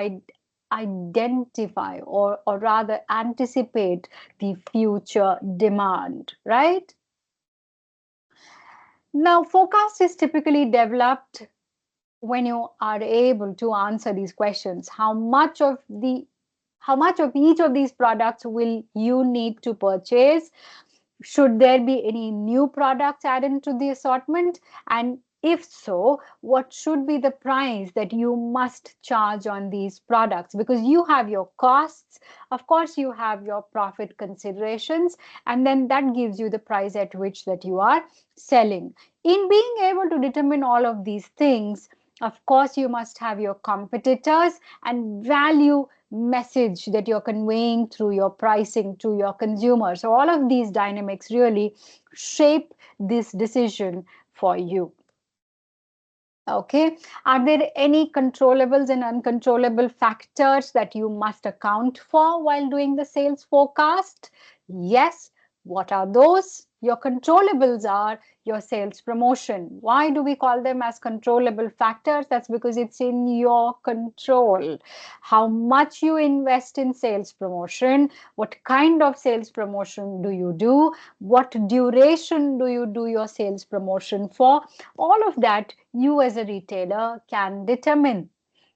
identify, or rather anticipate the future demand, right? Now, forecast is typically developed when you are able to answer these questions. How much of each of these products will you need to purchase? Should there be any new products added to the assortment? And if so, what should be the price that you must charge on these products? Because you have your costs, of course, you have your profit considerations, and then that gives you the price at which that you are selling. In being able to determine all of these things, of course, you must have your competitors and value message that you're conveying through your pricing to your consumers. So all of these dynamics really shape this decision for you. Okay. Are there any controllables and uncontrollable factors that you must account for while doing the sales forecast? Yes. What are those? Your controllables are your sales promotion. Why do we call them as controllable factors? That's because it's in your control. How much you invest in sales promotion, what kind of sales promotion do you do, what duration do you do your sales promotion for? All of that you as a retailer can determine.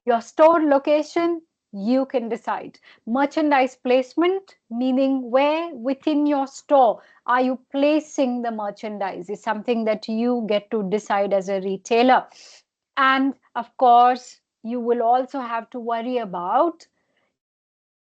Your store location, you can decide. Merchandise placement, meaning where within your store are you placing the merchandise, is something that you get to decide as a retailer. And of course, you will also have to worry about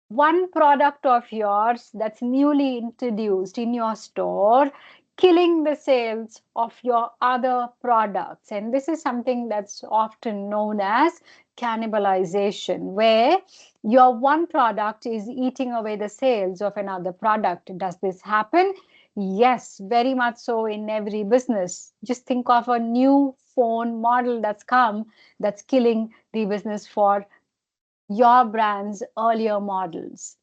one product of yours that's newly introduced in your store killing the sales of your other products. And this is something that's often known as cannibalization, where your one product is eating away the sales of another product. Does this happen? Yes, very much so in every business. Just think of a new phone model that's come that's killing the business for your brand's earlier models.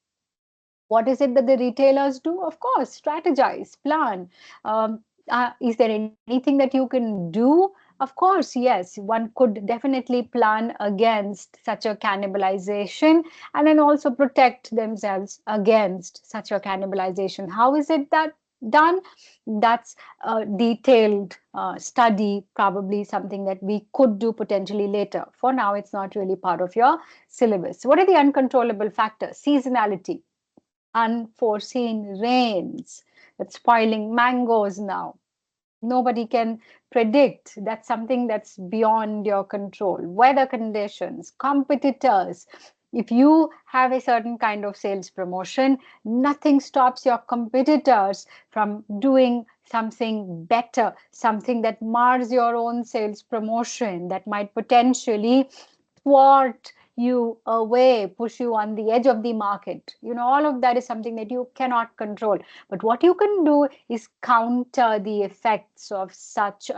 What is it that the retailers do? Of course, strategize, plan. Is there anything that you can do? Of course, yes. One could definitely plan against such a cannibalization and then also protect themselves against such a cannibalization. How is it that done? That's a detailed study, probably something that we could do potentially later. For now, it's not really part of your syllabus. What are the uncontrollable factors? Seasonality, unforeseen rains that's spoiling mangoes now. Nobody can predict. That's something that's beyond your control. Weather conditions, competitors. If you have a certain kind of sales promotion, nothing stops your competitors from doing something better, something that mars your own sales promotion, that might potentially thwart you away, push you on the edge of the market. All of that is something that you cannot control. But what you can do is counter the effects of such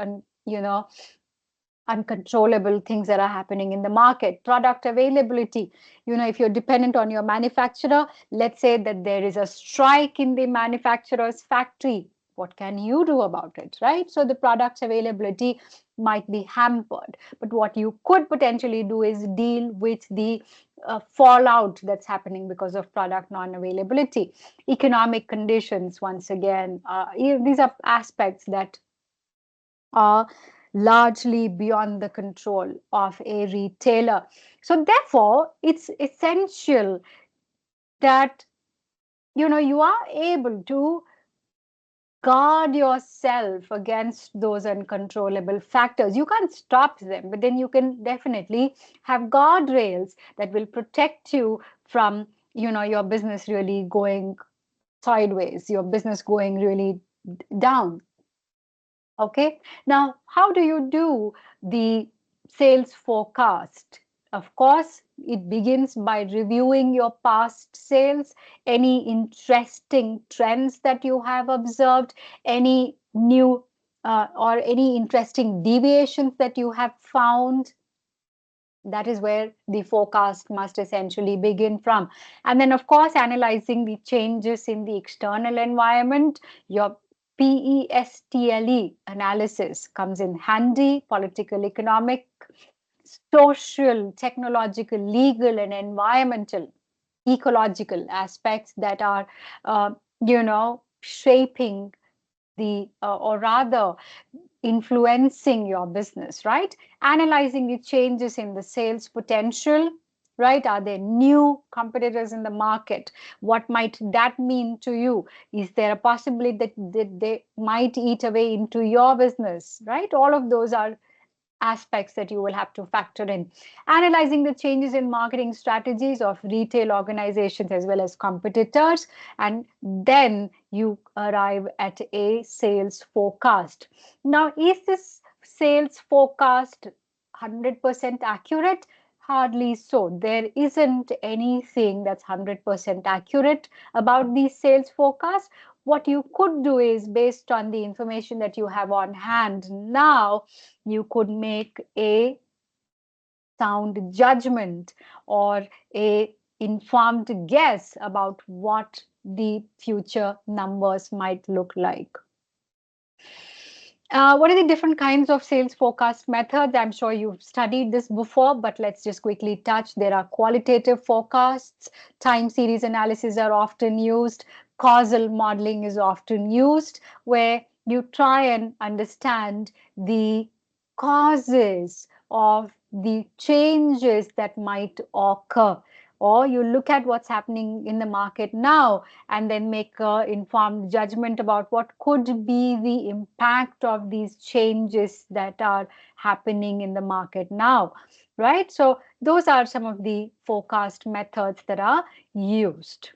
uncontrollable things that are happening in the market. Product availability. If you're dependent on your manufacturer, let's say that there is a strike in the manufacturer's factory. What can you do about it, right? So the product's availability might be hampered. But what you could potentially do is deal with the fallout that's happening because of product non-availability. Economic conditions, once again, these are aspects that are largely beyond the control of a retailer. So therefore, it's essential that you are able to guard yourself against those uncontrollable factors. You can't stop them, but then you can definitely have guardrails that will protect you from your business really going sideways, your business going really down. Okay, now how do you do the sales forecast? Of course, it begins by reviewing your past sales, any interesting trends that you have observed, any new or any interesting deviations that you have found. That is where the forecast must essentially begin from. And then, of course, analyzing the changes in the external environment. Your PESTLE analysis comes in handy: political, economic, social, technological, legal, and environmental, ecological aspects that are, shaping or rather influencing your business, right? Analyzing the changes in the sales potential, right? Are there new competitors in the market? What might that mean to you? Is there a possibility that they might eat away into your business, right? All of those are aspects that you will have to factor in. Analyzing the changes in marketing strategies of retail organizations as well as competitors, and then you arrive at a sales forecast. Now, is this sales forecast 100% accurate? Hardly so. There isn't anything that's 100% accurate about these sales forecasts. What you could do is, based on the information that you have on hand now, you could make a sound judgment or a informed guess about what the future numbers might look like. What are the different kinds of sales forecast methods? I'm sure you've studied this before, but let's just quickly touch. There are qualitative forecasts, time series analysis are often used, causal modeling is often used, where you try and understand the causes of the changes that might occur. Or you look at what's happening in the market now and then make an informed judgment about what could be the impact of these changes that are happening in the market now, right? So those are some of the forecast methods that are used.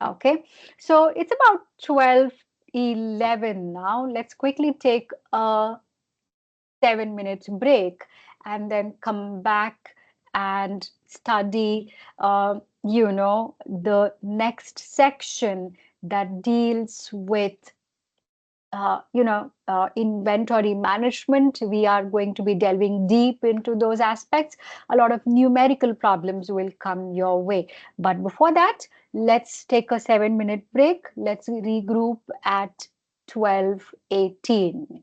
Okay, so it's about 12:11 now. Let's quickly take a 7 minutes break and then come back and study the next section that deals with inventory management. We are going to be delving deep into those aspects. A lot of numerical problems will come your way, but before that, let's take a 7 minute break. Let's regroup at 12:18.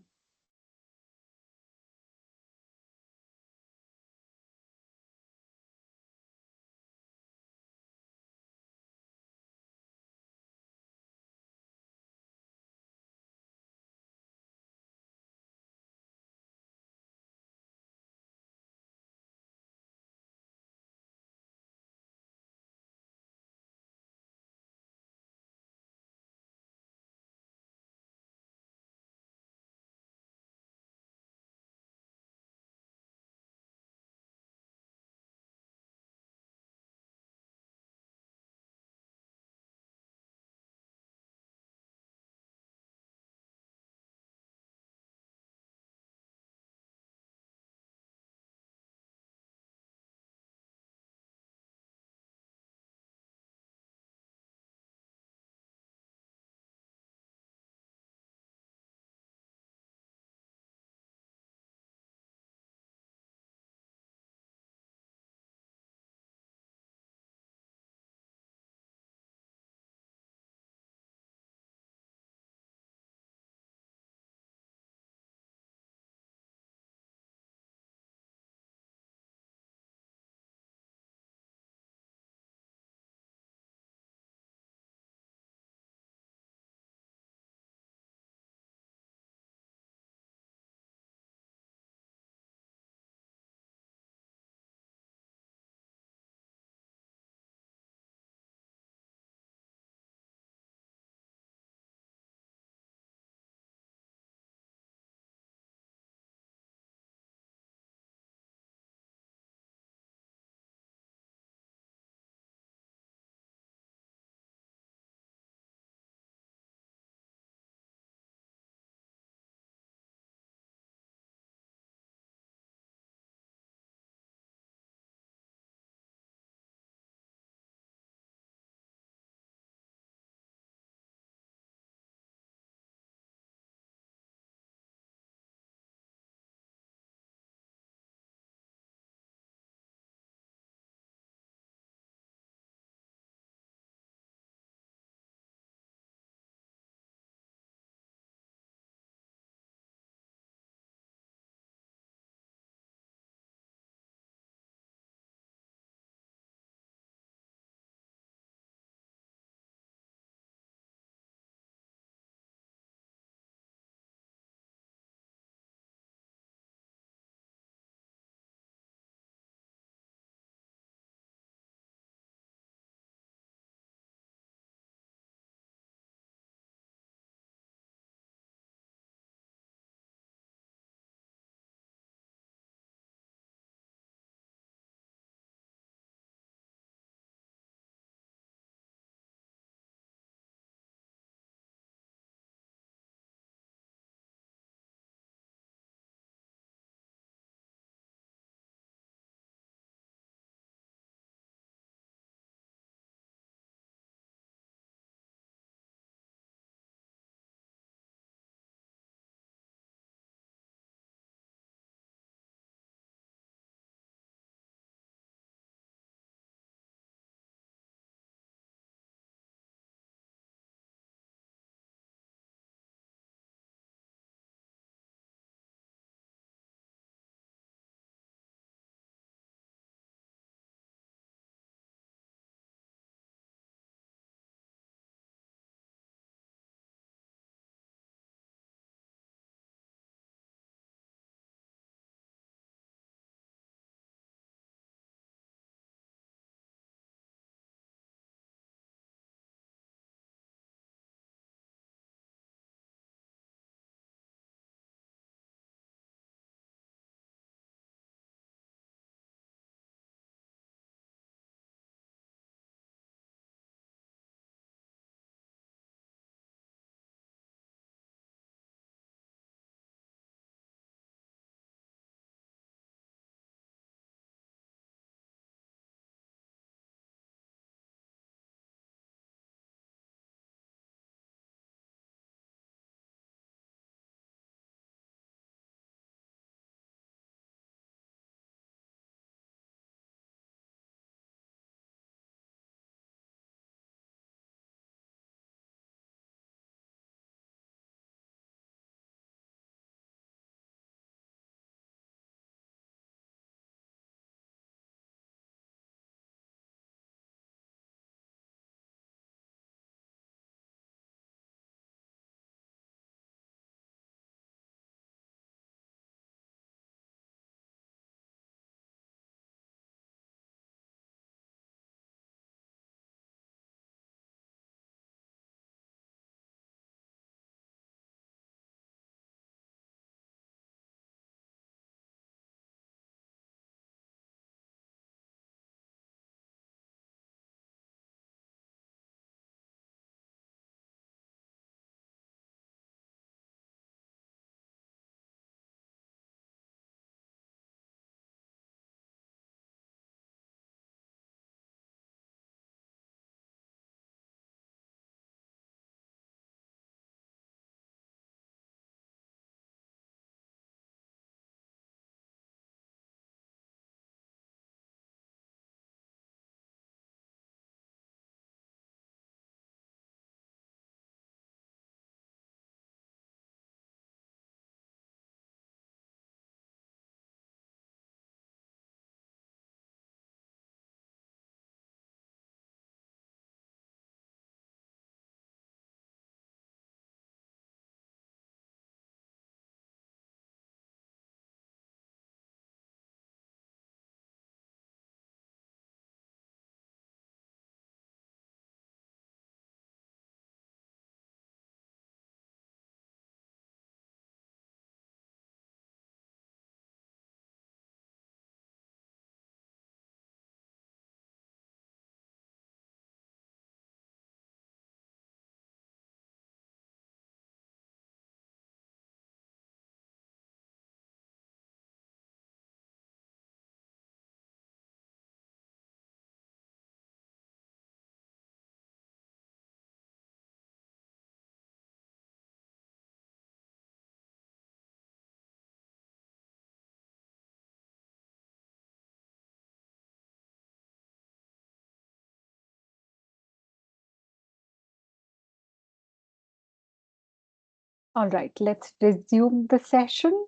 All right, let's resume the session.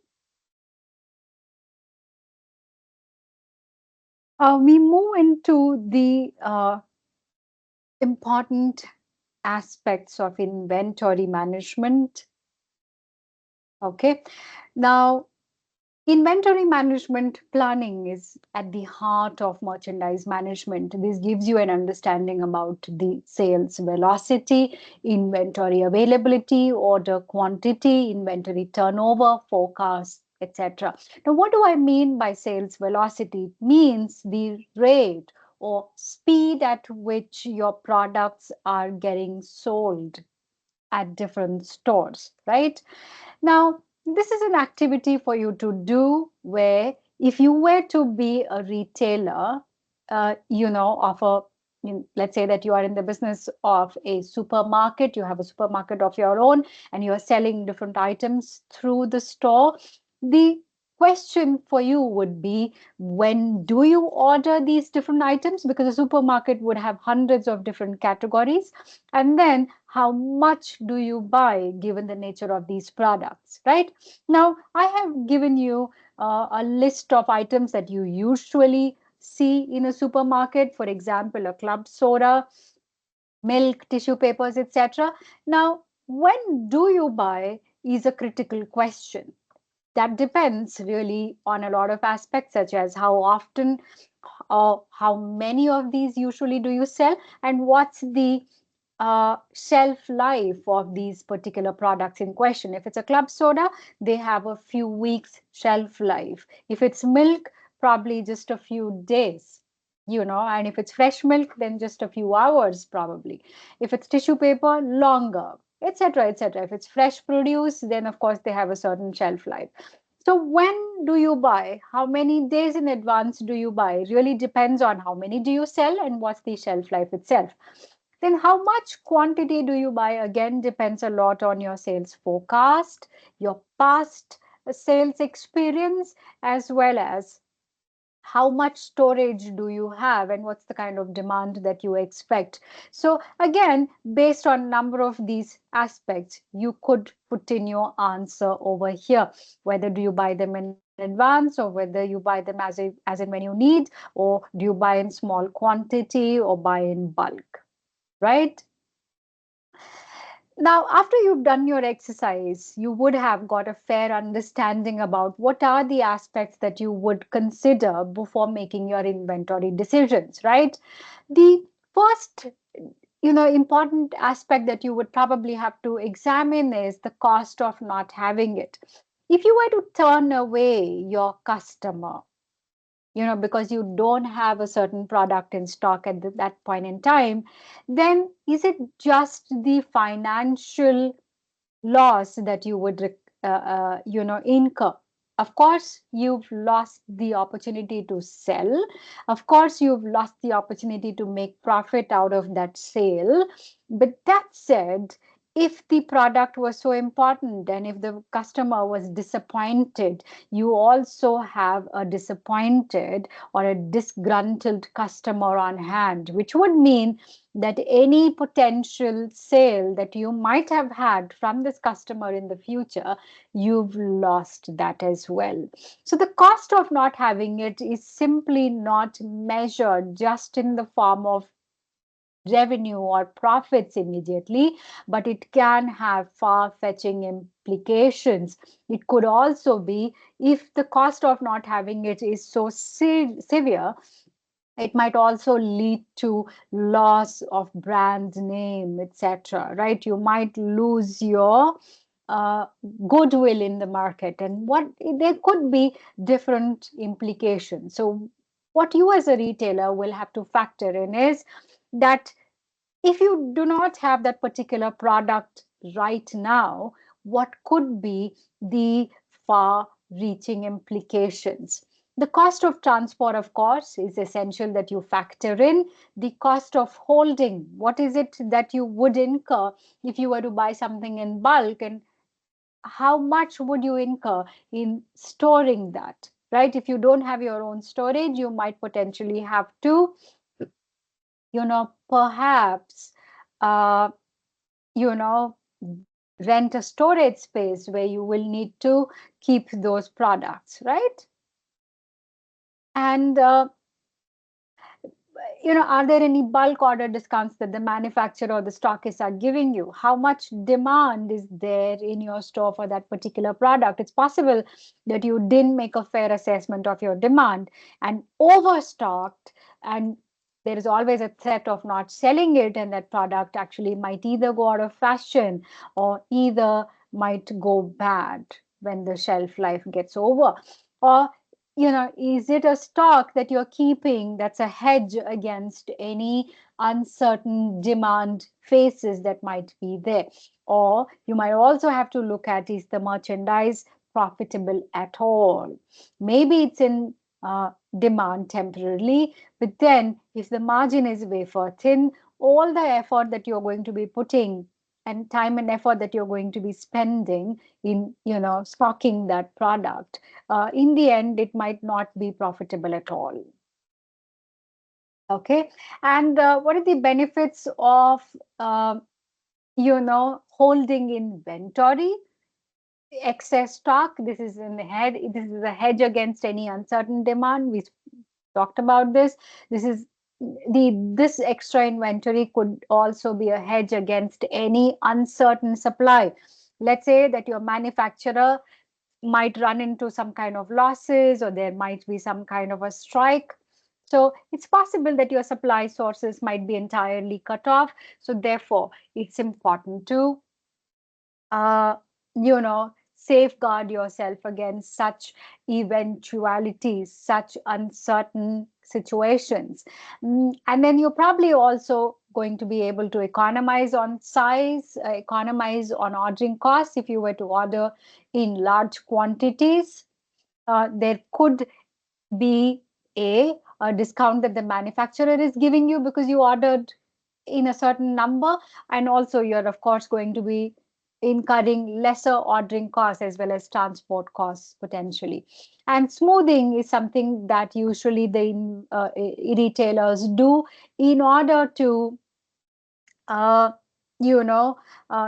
We move into the important aspects of inventory management. Okay. Now, inventory management planning is at the heart of merchandise management. This gives you an understanding about the sales velocity, inventory availability, order quantity, inventory turnover, forecast, etc. Now, what do I mean by sales velocity? It means the rate or speed at which your products are getting sold at different stores, right? Now, this is an activity for you to do where if you were to be a retailer, of a, let's say that you are in the business of a supermarket, you have a supermarket of your own, and you are selling different items through the store. The question for you would be, when do you order these different items? Because a supermarket would have hundreds of different categories. And then how much do you buy given the nature of these products, right? Now, I have given you a list of items that you usually see in a supermarket, for example, a club soda, milk, tissue papers, etc. Now, when do you buy is a critical question. That depends really on a lot of aspects, such as how often or how many of these usually do you sell, and what's the shelf life of these particular products in question. If it's a club soda, they have a few weeks shelf life. If it's milk, probably just a few days, and if it's fresh milk, then just a few hours probably. If it's tissue paper, longer, etc., etc. If it's fresh produce, then of course they have a certain shelf life. So when do you buy? How many days in advance do you buy? Really depends on how many do you sell and what's the shelf life itself. Then how much quantity do you buy? Again, depends a lot on your sales forecast, your past sales experience, as well as how much storage do you have and what's the kind of demand that you expect. So again, based on number of these aspects, you could put in your answer over here, whether do you buy them in advance or whether you buy them as in when you need, or do you buy in small quantity or buy in bulk, right? Now, after you've done your exercise, you would have got a fair understanding about what are the aspects that you would consider before making your inventory decisions, right? The first, important aspect that you would probably have to examine is the cost of not having it. If you were to turn away your customer, because you don't have a certain product in stock at that point in time, then is it just the financial loss that you would incur? Of course you've lost the opportunity to sell, of course you've lost the opportunity to make profit out of that sale, but that said, if the product was so important and if the customer was disappointed, you also have a disappointed or a disgruntled customer on hand, which would mean that any potential sale that you might have had from this customer in the future, you've lost that as well. So the cost of not having it is simply not measured just in the form of revenue or profits immediately, but it can have far fetching implications. It could also be, if the cost of not having it is so severe, it might also lead to loss of brand name, etc., right? You might lose your uh, goodwill in the market, and what there could be different implications. So what you as a retailer will have to factor in is that if you do not have that particular product right now, what could be the far reaching implications? The cost of transport, of course, is essential that you factor in. The cost of holding, what is it that you would incur if you were to buy something in bulk, and how much would you incur in storing that, right? If you don't have your own storage, you might potentially have to, perhaps, uh, you know, rent a storage space where you will need to keep those products, right? And are there any bulk order discounts that the manufacturer or the stockist are giving you? How much demand is there in your store for that particular product? It's possible that you didn't make a fair assessment of your demand and overstocked, and there is always a threat of not selling it, and that product actually might either go out of fashion or either might go bad when the shelf life gets over. Or is it a stock that you're keeping that's a hedge against any uncertain demand phases that might be there? Or you might also have to look at, is the merchandise profitable at all? Maybe it's in demand temporarily, but then if the margin is wafer thin, all the effort that you're going to be putting and time and effort that you're going to be spending in stocking that product, in the end, it might not be profitable at all. Okay. And what are the benefits of, holding inventory, excess stock? This is a hedge against any uncertain demand. We talked about this. This extra inventory could also be a hedge against any uncertain supply. Let's say that your manufacturer might run into some kind of losses, or there might be some kind of a strike. So it's possible that your supply sources might be entirely cut off. So therefore, it's important to uh, safeguard yourself against such eventualities, such uncertain situations. And then you're probably also going to be able to economize on size, economize on ordering costs if you were to order in large quantities. There could be a discount that the manufacturer is giving you because you ordered in a certain number, and also you're of course going to be incurring lesser ordering costs as well as transport costs potentially. And smoothing is something that usually the retailers do in order to uh,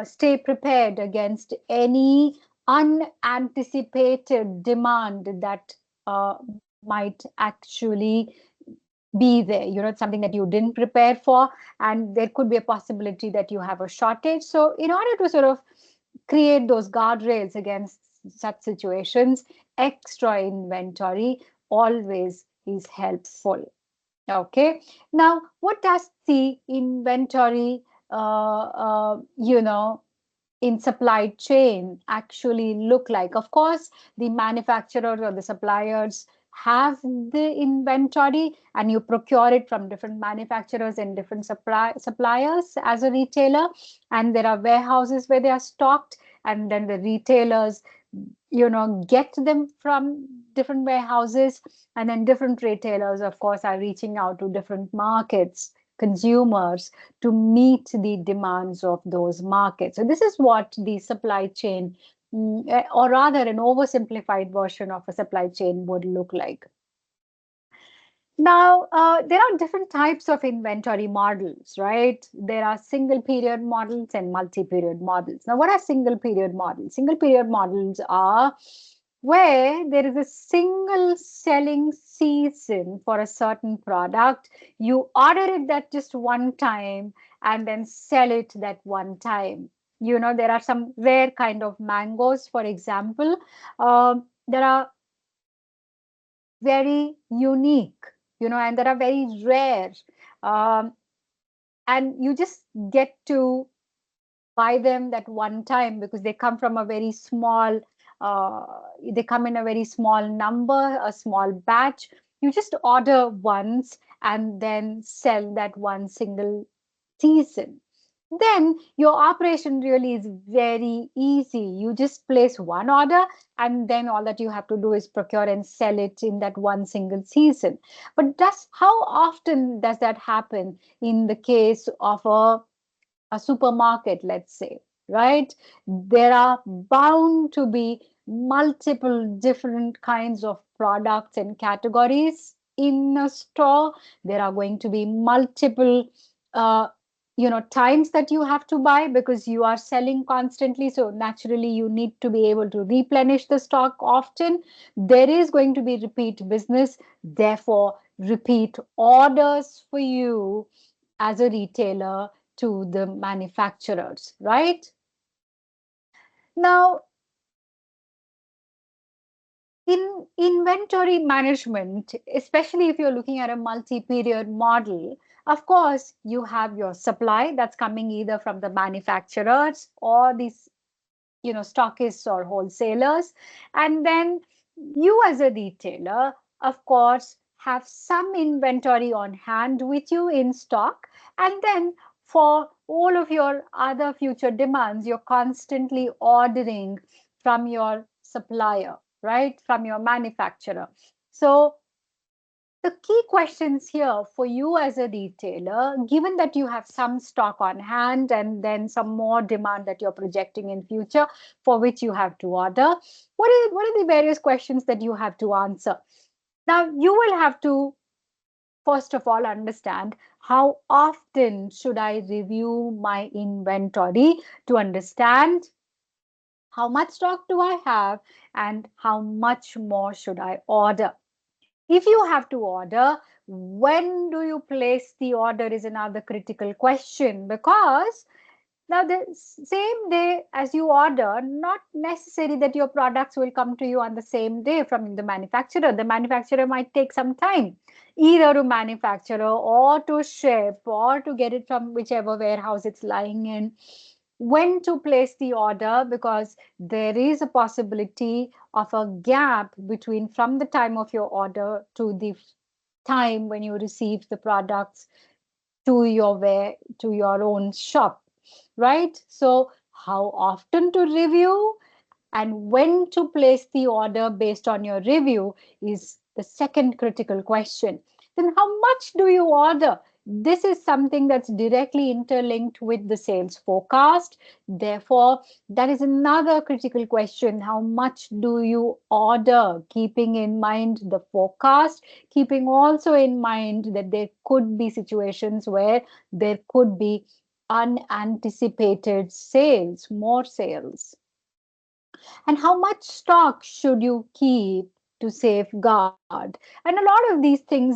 stay prepared against any unanticipated demand that might actually be there. It's something that you didn't prepare for, and there could be a possibility that you have a shortage. So, in order to sort of create those guardrails against such situations, extra inventory always is helpful. Okay. Now, what does the inventory, in supply chain actually look like? Of course, the manufacturers or the suppliers have the inventory, and you procure it from different manufacturers and different suppliers as a retailer. And there are warehouses where they are stocked, and then the retailers get them from different warehouses, and then different retailers of course are reaching out to different markets, consumers, to meet the demands of those markets. So this is what the supply chain, or rather an oversimplified version of a supply chain, would look like. Now, there are different types of inventory models, right? There are single period models and multi-period models. Now, what are single period models? Single period models are where there is a single selling season for a certain product. You order it that just one time and then sell it that one time. There are some rare kind of mangoes, for example. There are very unique, and that are very rare. Um, and you just get to buy them that one time because they come from a very small, uh, they come in a very small number, a small batch. You just order once and then sell that one single season. Then your operation really is very easy. You just place one order, and then all that you have to do is procure and sell it in that one single season. But how often does that happen in the case of a supermarket, let's say, right? There are bound to be multiple different kinds of products and categories in a store. There are going to be multiple uh, times that you have to buy because you are selling constantly, so naturally you need to be able to replenish the stock often. There is going to be repeat business, therefore repeat orders for you as a retailer to the manufacturers, right? Now, in inventory management, especially if you're looking at a multi-period model, of course, you have your supply that's coming either from the manufacturers or these, stockists or wholesalers. And then you as a retailer, of course, have some inventory on hand with you in stock. And then for all of your other future demands, you're constantly ordering from your supplier, right? From your manufacturer. So the key questions here for you as a retailer, given that you have some stock on hand and then some more demand that you're projecting in future for which you have to order, what are the various questions that you have to answer? Now, you will have to first of all understand how often should I review my inventory to understand how much stock do I have and how much more should I order. If you have to order, when do you place the order is another critical question, because now the same day as you order, not necessary that your products will come to you on the same day from the manufacturer. The manufacturer might take some time either to manufacture or to ship or to get it from whichever warehouse it's lying in. When to place the order, because there is a possibility of a gap between from the time of your order to the time when you receive the products to your own shop, right? So how often to review and when to place the order based on your review is the second critical question. Then how much do you order? This is something that's directly interlinked with the sales forecast. Therefore, that is another critical question. How much do you order? Keeping in mind the forecast, keeping also in mind that there could be situations where there could be unanticipated sales, more sales. And how much stock should you keep to safeguard? And a lot of these things,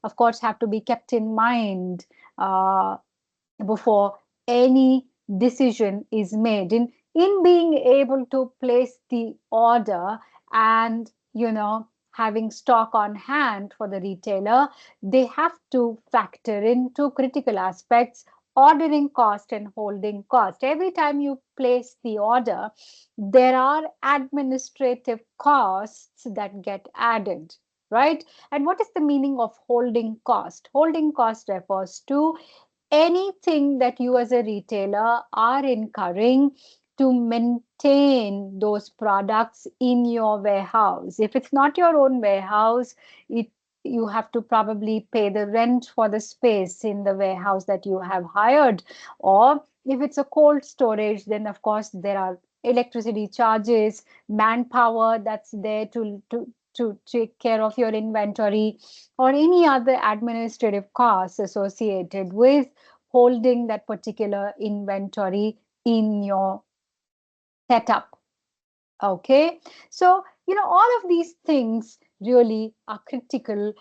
of course, have to be kept in mind uh, before any decision is made in being able to place the order and having stock on hand for the retailer. They have to factor into critical aspects: ordering cost and holding cost. Every time you place the order, there are administrative costs that get added, right? And what is the meaning of holding cost? Holding cost refers to anything that you as a retailer are incurring to maintain those products in your warehouse. If it's not your own warehouse, it you have to probably pay the rent for the space in the warehouse that you have hired. Or if it's a cold storage, then of course there are electricity charges, manpower that's there to take care of your inventory, or any other administrative costs associated with holding that particular inventory in your setup. Okay, so all of these things really are critical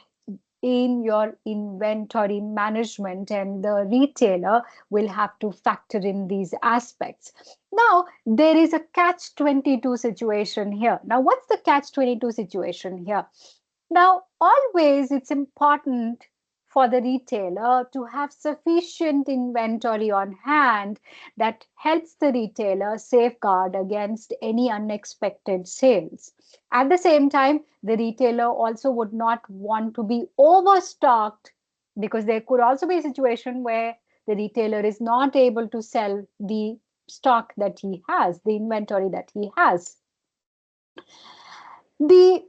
in your inventory management, and the retailer will have to factor in these aspects. Now, there is a catch 22 situation here. Now, what's the catch 22 situation here? Now, always it's important for the retailer to have sufficient inventory on hand that helps the retailer safeguard against any unexpected sales. At the same time, the retailer also would not want to be overstocked, because there could also be a situation where the retailer is not able to sell the stock that he has, the inventory that he has. The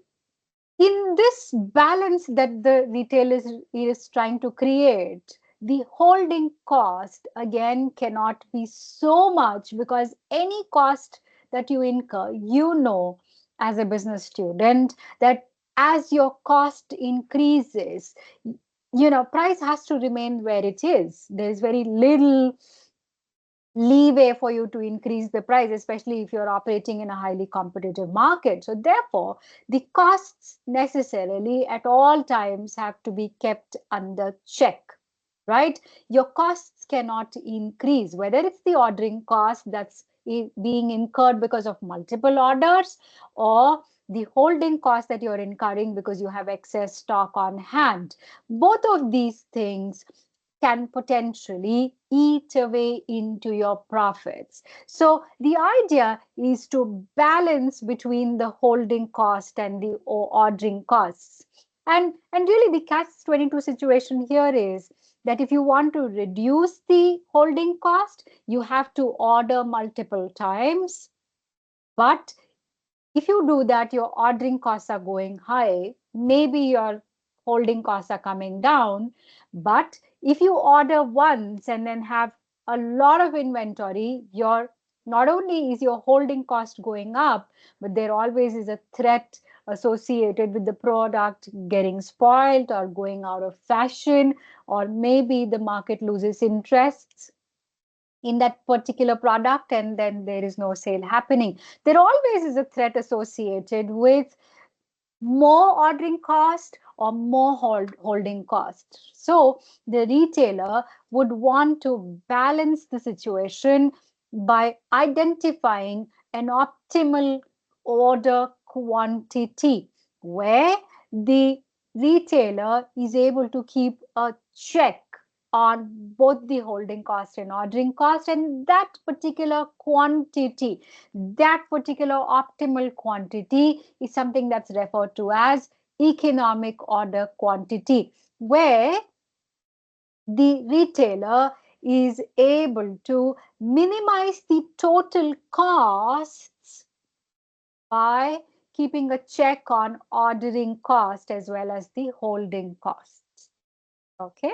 In this balance that the retailer is trying to create, the holding cost again cannot be so much, because any cost that you incur, as a business student, that as your cost increases, price has to remain where it is. There's very little leeway for you to increase the price, especially if you're operating in a highly competitive market. So therefore, the costs necessarily at all times have to be kept under check, right? Your costs cannot increase, whether it's the ordering cost that's being incurred because of multiple orders, or the holding cost that you're incurring because you have excess stock on hand. Both of these things can potentially eat away into your profits. So the idea is to balance between the holding cost and the ordering costs. And really the catch 22 situation here is that if you want to reduce the holding cost, you have to order multiple times. But if you do that, your ordering costs are going high. Maybe your holding costs are coming down. But if you order once and then have a lot of inventory, your not only is your holding cost going up, but there always is a threat associated with the product getting spoiled or going out of fashion, or maybe the market loses interest in that particular product and then there is no sale happening. There always is a threat associated with more ordering cost or more holding cost. So the retailer would want to balance the situation by identifying an optimal order quantity where the retailer is able to keep a check on both the holding cost and ordering cost, and that particular quantity, that particular optimal quantity is something that's referred to as economic order quantity, where the retailer is able to minimize the total costs by keeping a check on ordering cost as well as the holding costs. Okay.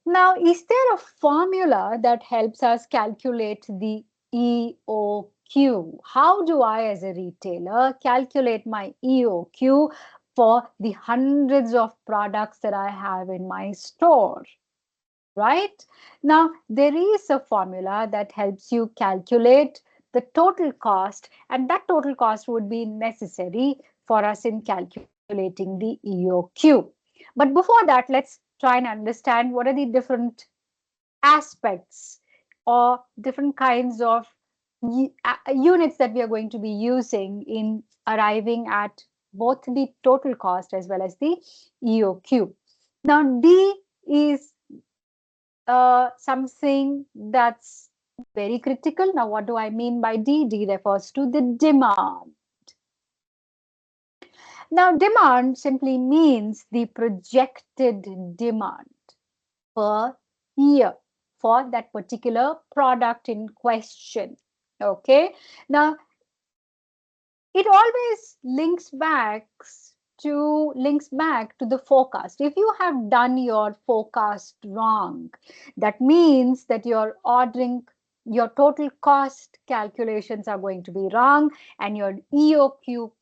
Now, is there a formula that helps us calculate the EOQ? How do I, as a retailer, calculate my EOQ for the hundreds of products that I have in my store? Right? Now, there is a formula that helps you calculate the total cost, and that total cost would be necessary for us in calculating the EOQ. But before that, let's try and understand what are the different aspects or different kinds of units that we are going to be using in arriving at both the total cost as well as the EOQ. Now, D is something that's very critical. Now, what do I mean by D? D refers to the demand. Now, demand simply means the projected demand per year for that particular product in question. Okay. Now, it always links back to the forecast. If you have done your forecast wrong, that means that your total cost calculations are going to be wrong and your EOQ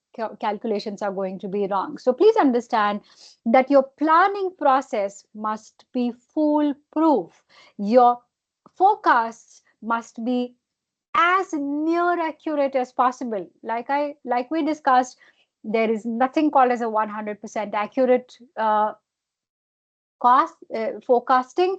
calculations are going to be wrong. So please understand that your planning process must be foolproof. Your forecasts must be as near accurate as possible. Like we discussed, there is nothing called as a 100% accurate forecasting.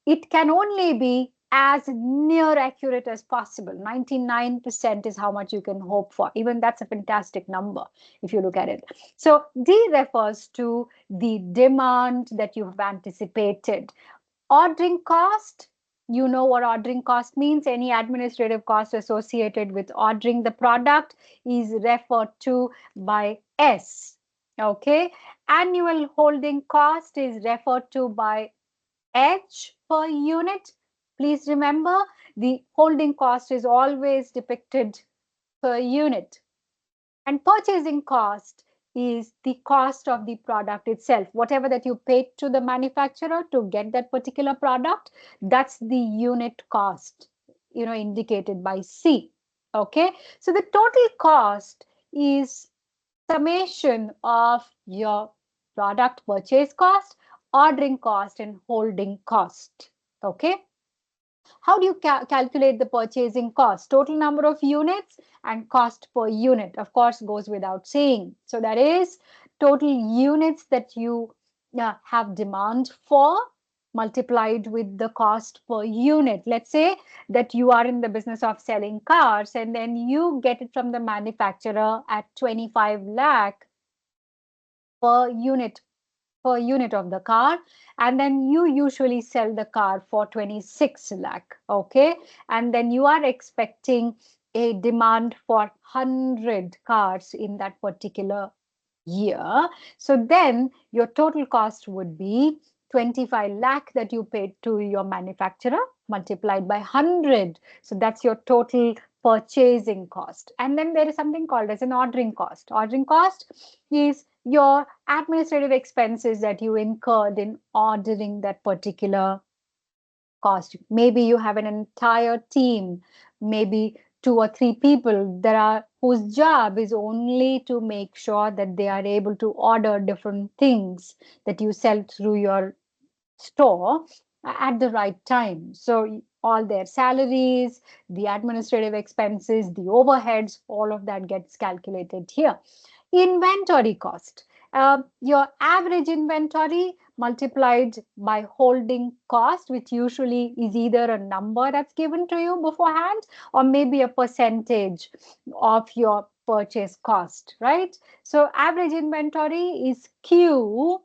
It can only be as near accurate as possible. 99% is how much you can hope for. Even that's a fantastic number if you look at it. So D refers to the demand that you have anticipated. Ordering cost, you know what ordering cost means. Any administrative cost associated with ordering the product is referred to by S. Okay. Annual holding cost is referred to by H per unit. Please remember, the holding cost is always depicted per unit. And purchasing cost is the cost of the product itself. Whatever that you paid to the manufacturer to get that particular product, that's the unit cost, indicated by C. Okay. So the total cost is summation of your product purchase cost, ordering cost, and holding cost. Okay. How do you calculate the purchasing cost? Total number of units and cost per unit, of course, goes without saying. So that is total units that you have demand for multiplied with the cost per unit. Let's say that you are in the business of selling cars and then you get it from the manufacturer at 25 lakh per unit of the car, and then you usually sell the car for 26 lakh. Okay, and then you are expecting a demand for 100 cars in that particular year. So then your total cost would be 25 lakh that you paid to your manufacturer multiplied by 100. So that's your total purchasing cost. And then there is something called as an ordering cost. Ordering cost is your administrative expenses that you incurred in ordering that particular cost. Maybe you have an entire team, maybe 2 or 3 people that are whose job is only to make sure that they are able to order different things that you sell through your store at the right time. So all their salaries, the administrative expenses, the overheads, all of that gets calculated here. Inventory cost. Your average inventory multiplied by holding cost, which usually is either a number that's given to you beforehand or maybe a percentage of your purchase cost, right? So average inventory is Q,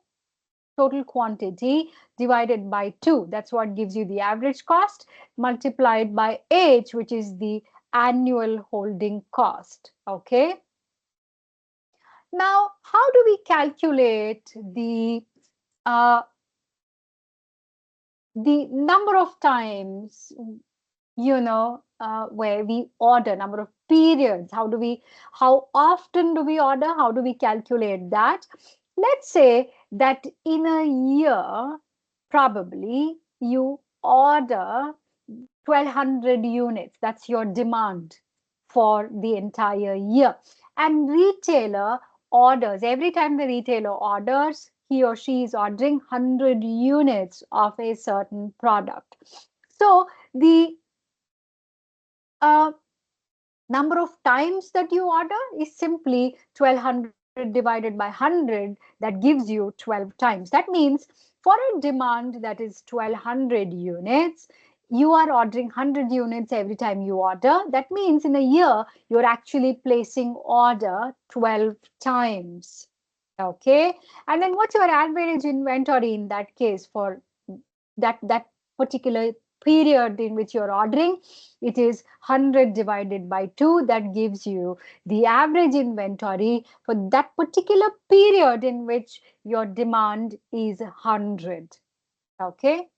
total quantity, divided by 2. That's what gives you the average cost, multiplied by H, which is the annual holding cost. Okay. Now, how do we calculate uh, the number of times, where we order, number of periods? How often do we order? How do we calculate that? Let's say that in a year, probably you order 1,200 units. That's your demand for the entire year. And retailer orders, every time the retailer orders, he or she is ordering 100 units of a certain product. So the uh, number of times that you order is simply 1,200 divided by 100. That gives you 12 times. That means for a demand that is 1,200 units, you are ordering 100 units every time you order. That means in a year, you're actually placing order 12 times. Okay. And then what's your average inventory in that case for that particular period in which you're ordering? It is 100 divided by 2. That gives you the average inventory for that particular period in which your demand is 100. Okay.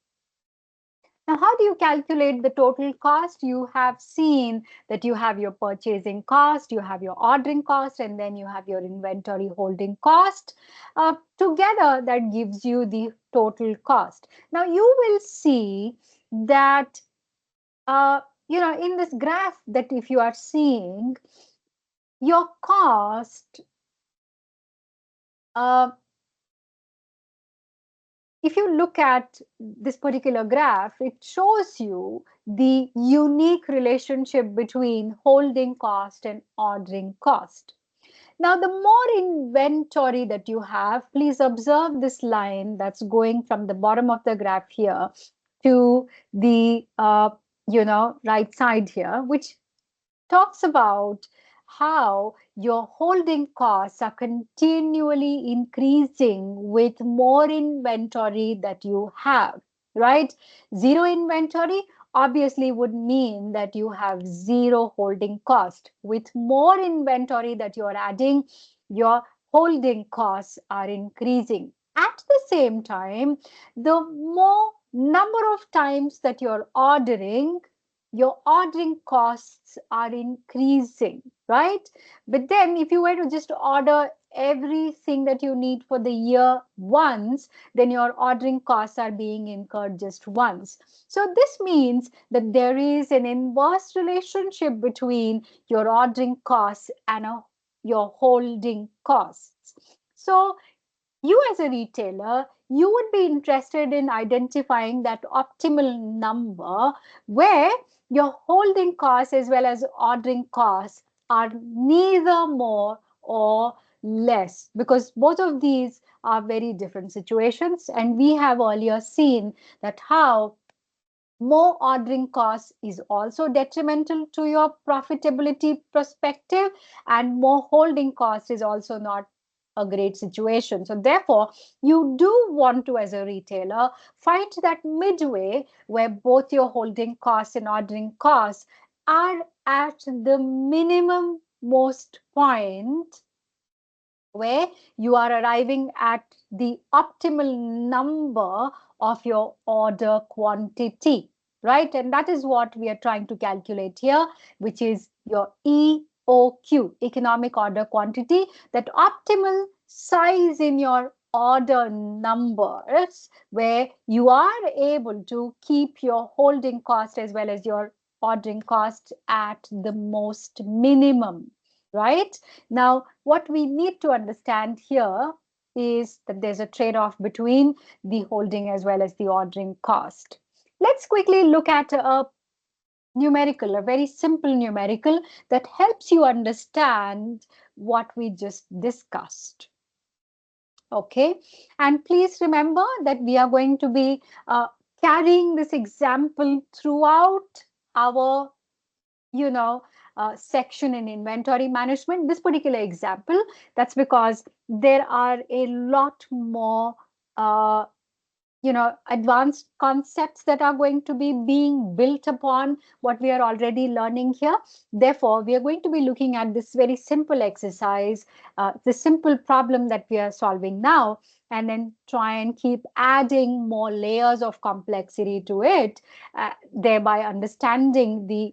Now, how do you calculate the total cost? You have seen that you have your purchasing cost, you have your ordering cost, and then you have your inventory holding cost. Together, that gives you the total cost. Now, you will see that, in this graph that if you are seeing, your cost, uh, if you look at this particular graph, it shows you the unique relationship between holding cost and ordering cost. Now, the more inventory that you have, please observe this line that's going from the bottom of the graph here to the right side here, which talks about how your holding costs are continually increasing with more inventory that you have, right? Zero inventory obviously would mean that you have zero holding cost. With more inventory that you're adding, your holding costs are increasing. At the same time, the more number of times that you're ordering, your ordering costs are increasing, right? But then if you were to just order everything that you need for the year once, then your ordering costs are being incurred just once. So this means that there is an inverse relationship between your ordering costs and your holding costs. So you as a retailer, you would be interested in identifying that optimal number where your holding costs as well as ordering costs are neither more or less, because both of these are very different situations. And we have earlier seen that how more ordering costs is also detrimental to your profitability perspective, and more holding cost is also not a great situation. So therefore, you do want to, as a retailer, find that midway where both your holding costs and ordering costs are at the minimum most point, where you are arriving at the optimal number of your order quantity, right? And that is what we are trying to calculate here, which is your EOQ, economic order quantity, that optimal size in your order numbers, where you are able to keep your holding cost as well as your ordering cost at the most minimum, right? Now, what we need to understand here is that there's a trade-off between the holding as well as the ordering cost. Let's quickly look at a numerical, a very simple numerical that helps you understand what we just discussed. Okay, and please remember that we are going to be carrying this example throughout our section in inventory management, this particular example. That's because there are a lot more uh, advanced concepts that are going to be being built upon what we are already learning here. Therefore, we are going to be looking at this very simple exercise, the simple problem that we are solving now, and then try and keep adding more layers of complexity to it, thereby understanding the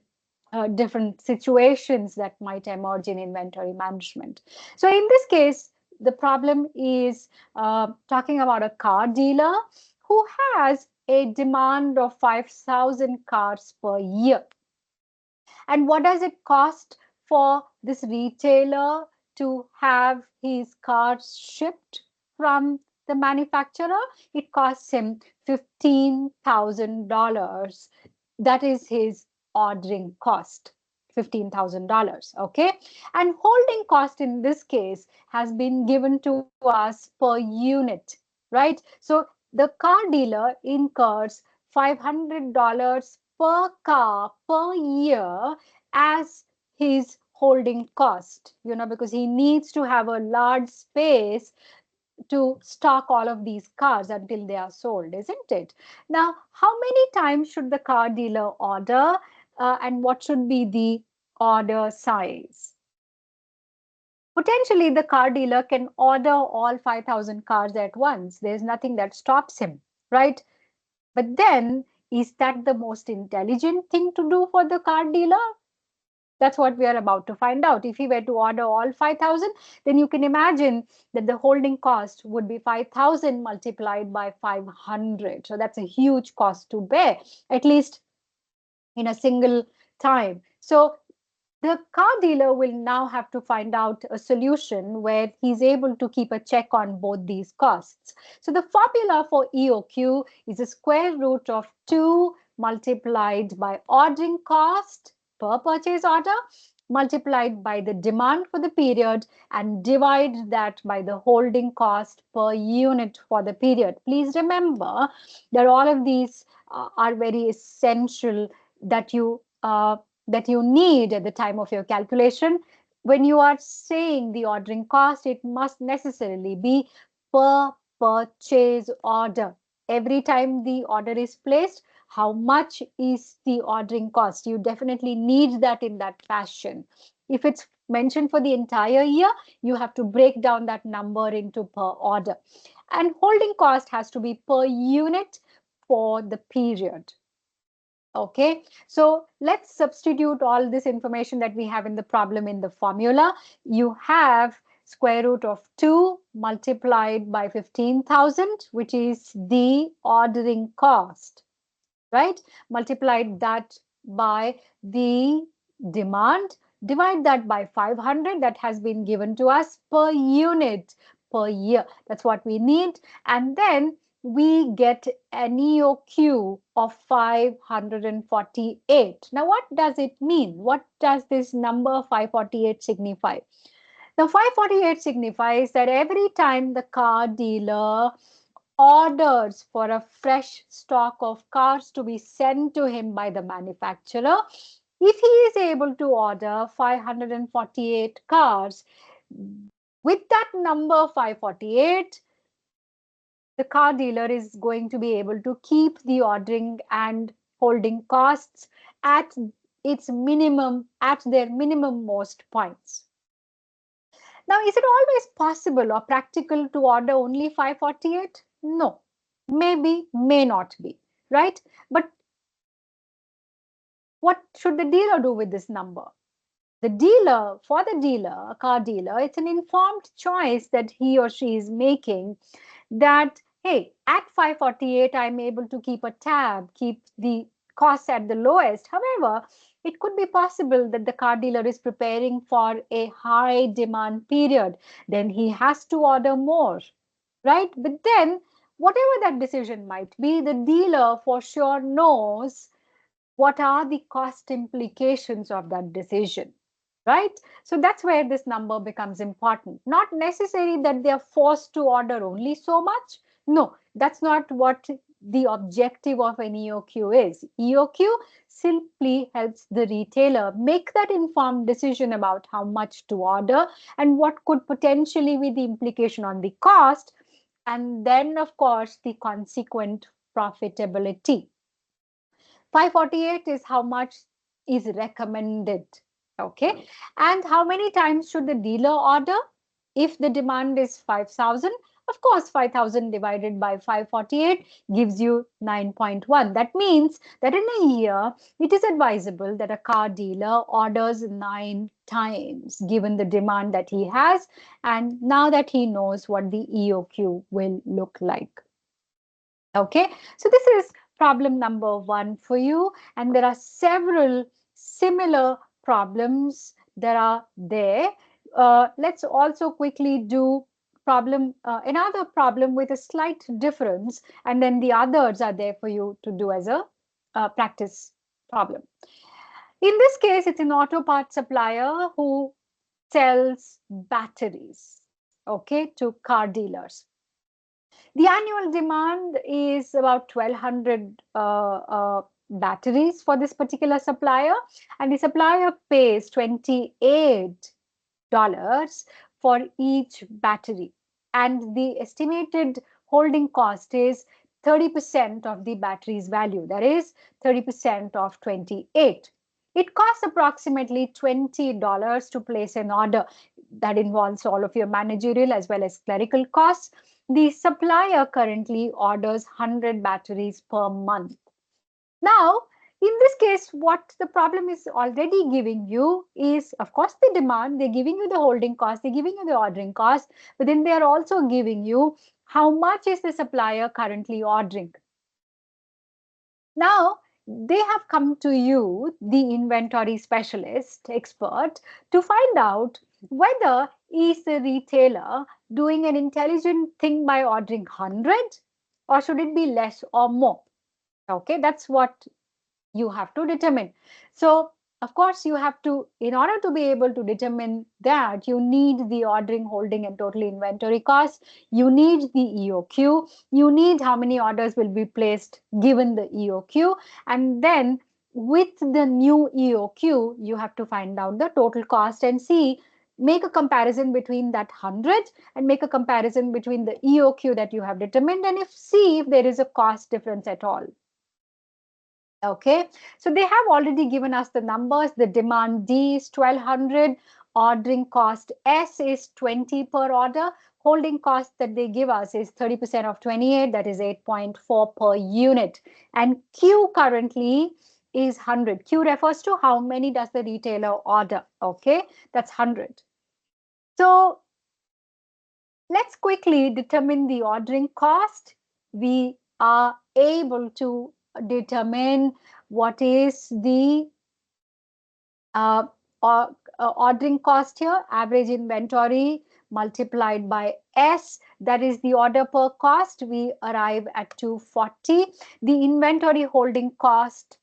different situations that might emerge in inventory management. So in this case, the problem is talking about a car dealer who has a demand of 5,000 cars per year. And what does it cost for this retailer to have his cars shipped from the manufacturer? It costs him $15,000. That is his ordering cost. $15,000. Okay. And holding cost in this case has been given to us per unit, right? So the car dealer incurs $500 per car per year as his holding cost, because he needs to have a large space to stock all of these cars until they are sold, isn't it? Now, how many times should the car dealer order, and what should be the order size? Potentially, the car dealer can order all 5,000 cars at once. There's nothing that stops him, right? But then, is that the most intelligent thing to do for the car dealer? That's what we are about to find out. If he were to order all 5,000, then you can imagine that the holding cost would be 5,000 multiplied by 500. So that's a huge cost to bear, at least in a single time. So the car dealer will now have to find out a solution where he's able to keep a check on both these costs. So the formula for EOQ is the square root of 2 multiplied by ordering cost per purchase order multiplied by the demand for the period and divide that by the holding cost per unit for the period. Please remember that all of these are very essential that you need at the time of your calculation. When you are saying the ordering cost, it must necessarily be per purchase order. Every time the order is placed, how much is the ordering cost? You definitely need that in that fashion. If it's mentioned for the entire year, you have to break down that number into per order. And holding cost has to be per unit for the period. Okay, so let's substitute all this information that we have in the problem in the formula. You have square root of 2 multiplied by 15,000, which is the ordering cost, right? Multiplied that by the demand, divide that by 500 that has been given to us per unit per year. That's what we need. And then we get an EOQ of 548. Now, what does it mean? What does this number 548 signify? The 548 signifies that every time the car dealer orders for a fresh stock of cars to be sent to him by the manufacturer, if he is able to order 548 cars, with that number 548, the car dealer is going to be able to keep the ordering and holding costs at their minimum most points. Now, is it always possible or practical to order only 548? No, maybe, may not be, right? But what should the dealer do with this number? For the dealer, a car dealer, it's an informed choice that he or she is making that, hey, at 548, I'm able to keep a tab, keep the costs at the lowest. However, it could be possible that the car dealer is preparing for a high demand period. Then he has to order more, right? But then, whatever that decision might be, the dealer for sure knows what are the cost implications of that decision, right? So that's where this number becomes important. Not necessary that they are forced to order only so much. No, that's not what the objective of an EOQ is. EOQ simply helps the retailer make that informed decision about how much to order and what could potentially be the implication on the cost, and then of course the consequent profitability. 548 is how much is recommended. Okay. And how many times should the dealer order? If the demand is 5,000, of course, 5,000 divided by 548 gives you 9.1. That means that in a year, it is advisable that a car dealer orders 9 times given the demand that he has. And now that he knows what the EOQ will look like. Okay, so this is problem number 1 for you, and there are several similar problems that are there. Let's also quickly do another problem with a slight difference, and then the others are there for you to do as a practice problem. In this case, it's an auto part supplier who sells batteries, okay, to car dealers. The annual demand is about 1,200 batteries for this particular supplier, and the supplier pays $28 for each battery, and the estimated holding cost is 30% of the battery's value, that is 30% of 28. It costs approximately $20 to place an order. That involves all of your managerial as well as clerical costs. The supplier currently orders 100 batteries per month. Now, in this case, what the problem is already giving you is, of course, the demand. They're giving you the holding cost, they're giving you the ordering cost, but then they're also giving you how much is the supplier currently ordering. Now, they have come to you, the inventory specialist expert, to find out whether is the retailer doing an intelligent thing by ordering 100, or should it be less or more. Okay, that's what you have to determine. So, of course, you have to, in order to be able to determine that, you need the ordering, holding, and total inventory cost. You need the EOQ. You need how many orders will be placed given the EOQ. And then with the new EOQ, you have to find out the total cost and see, make a comparison between that 100 and make a comparison between the EOQ that you have determined, and see if there is a cost difference at all. Okay, so they have already given us the numbers. The demand D is 1,200, ordering cost S is 20 per order, holding cost that they give us is 30% of 28, that is 8.4 per unit. And Q currently is 100. Q refers to how many does the retailer order. Okay, that's 100. So let's quickly determine the ordering cost. We are able to determine what is the ordering cost here, average inventory multiplied by S, that is the order per cost, we arrive at 240. The inventory holding cost,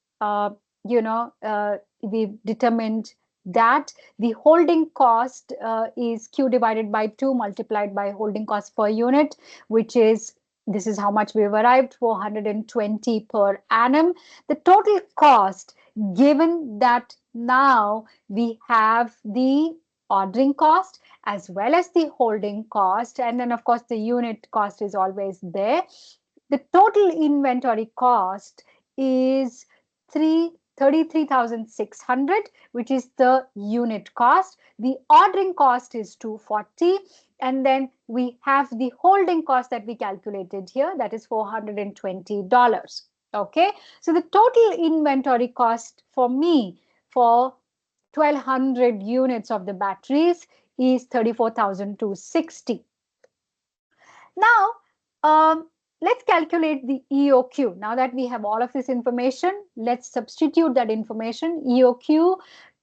we've determined that the holding cost is Q divided by 2 multiplied by holding cost per unit, which is, this is how much we've arrived, 420 per annum. The total cost, given that now we have the ordering cost as well as the holding cost, and then of course the unit cost is always there. The total inventory cost is 33,600, which is the unit cost. The ordering cost is 240, and then we have the holding cost that we calculated here, that is $420. Okay, so the total inventory cost for me for 1200 units of the batteries is 34,260. Now, let's calculate the EOQ. Now that we have all of this information, let's substitute that information. EOQ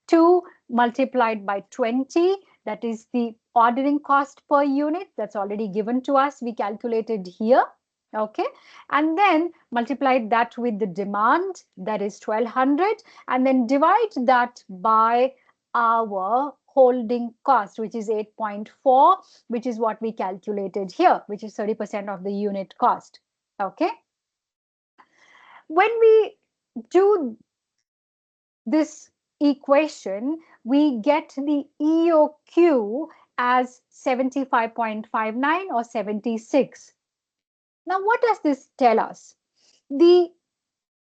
2 multiplied by 20, that is the ordering cost per unit, that's already given to us. We calculated here. Okay, and then multiplied that with the demand, that is 1200, and then divide that by our holding cost, which is 8.4, which is what we calculated here, which is 30% of the unit cost. Okay, when we do this equation, we get the EOQ as 75.59 or 76. Now, what does this tell us? The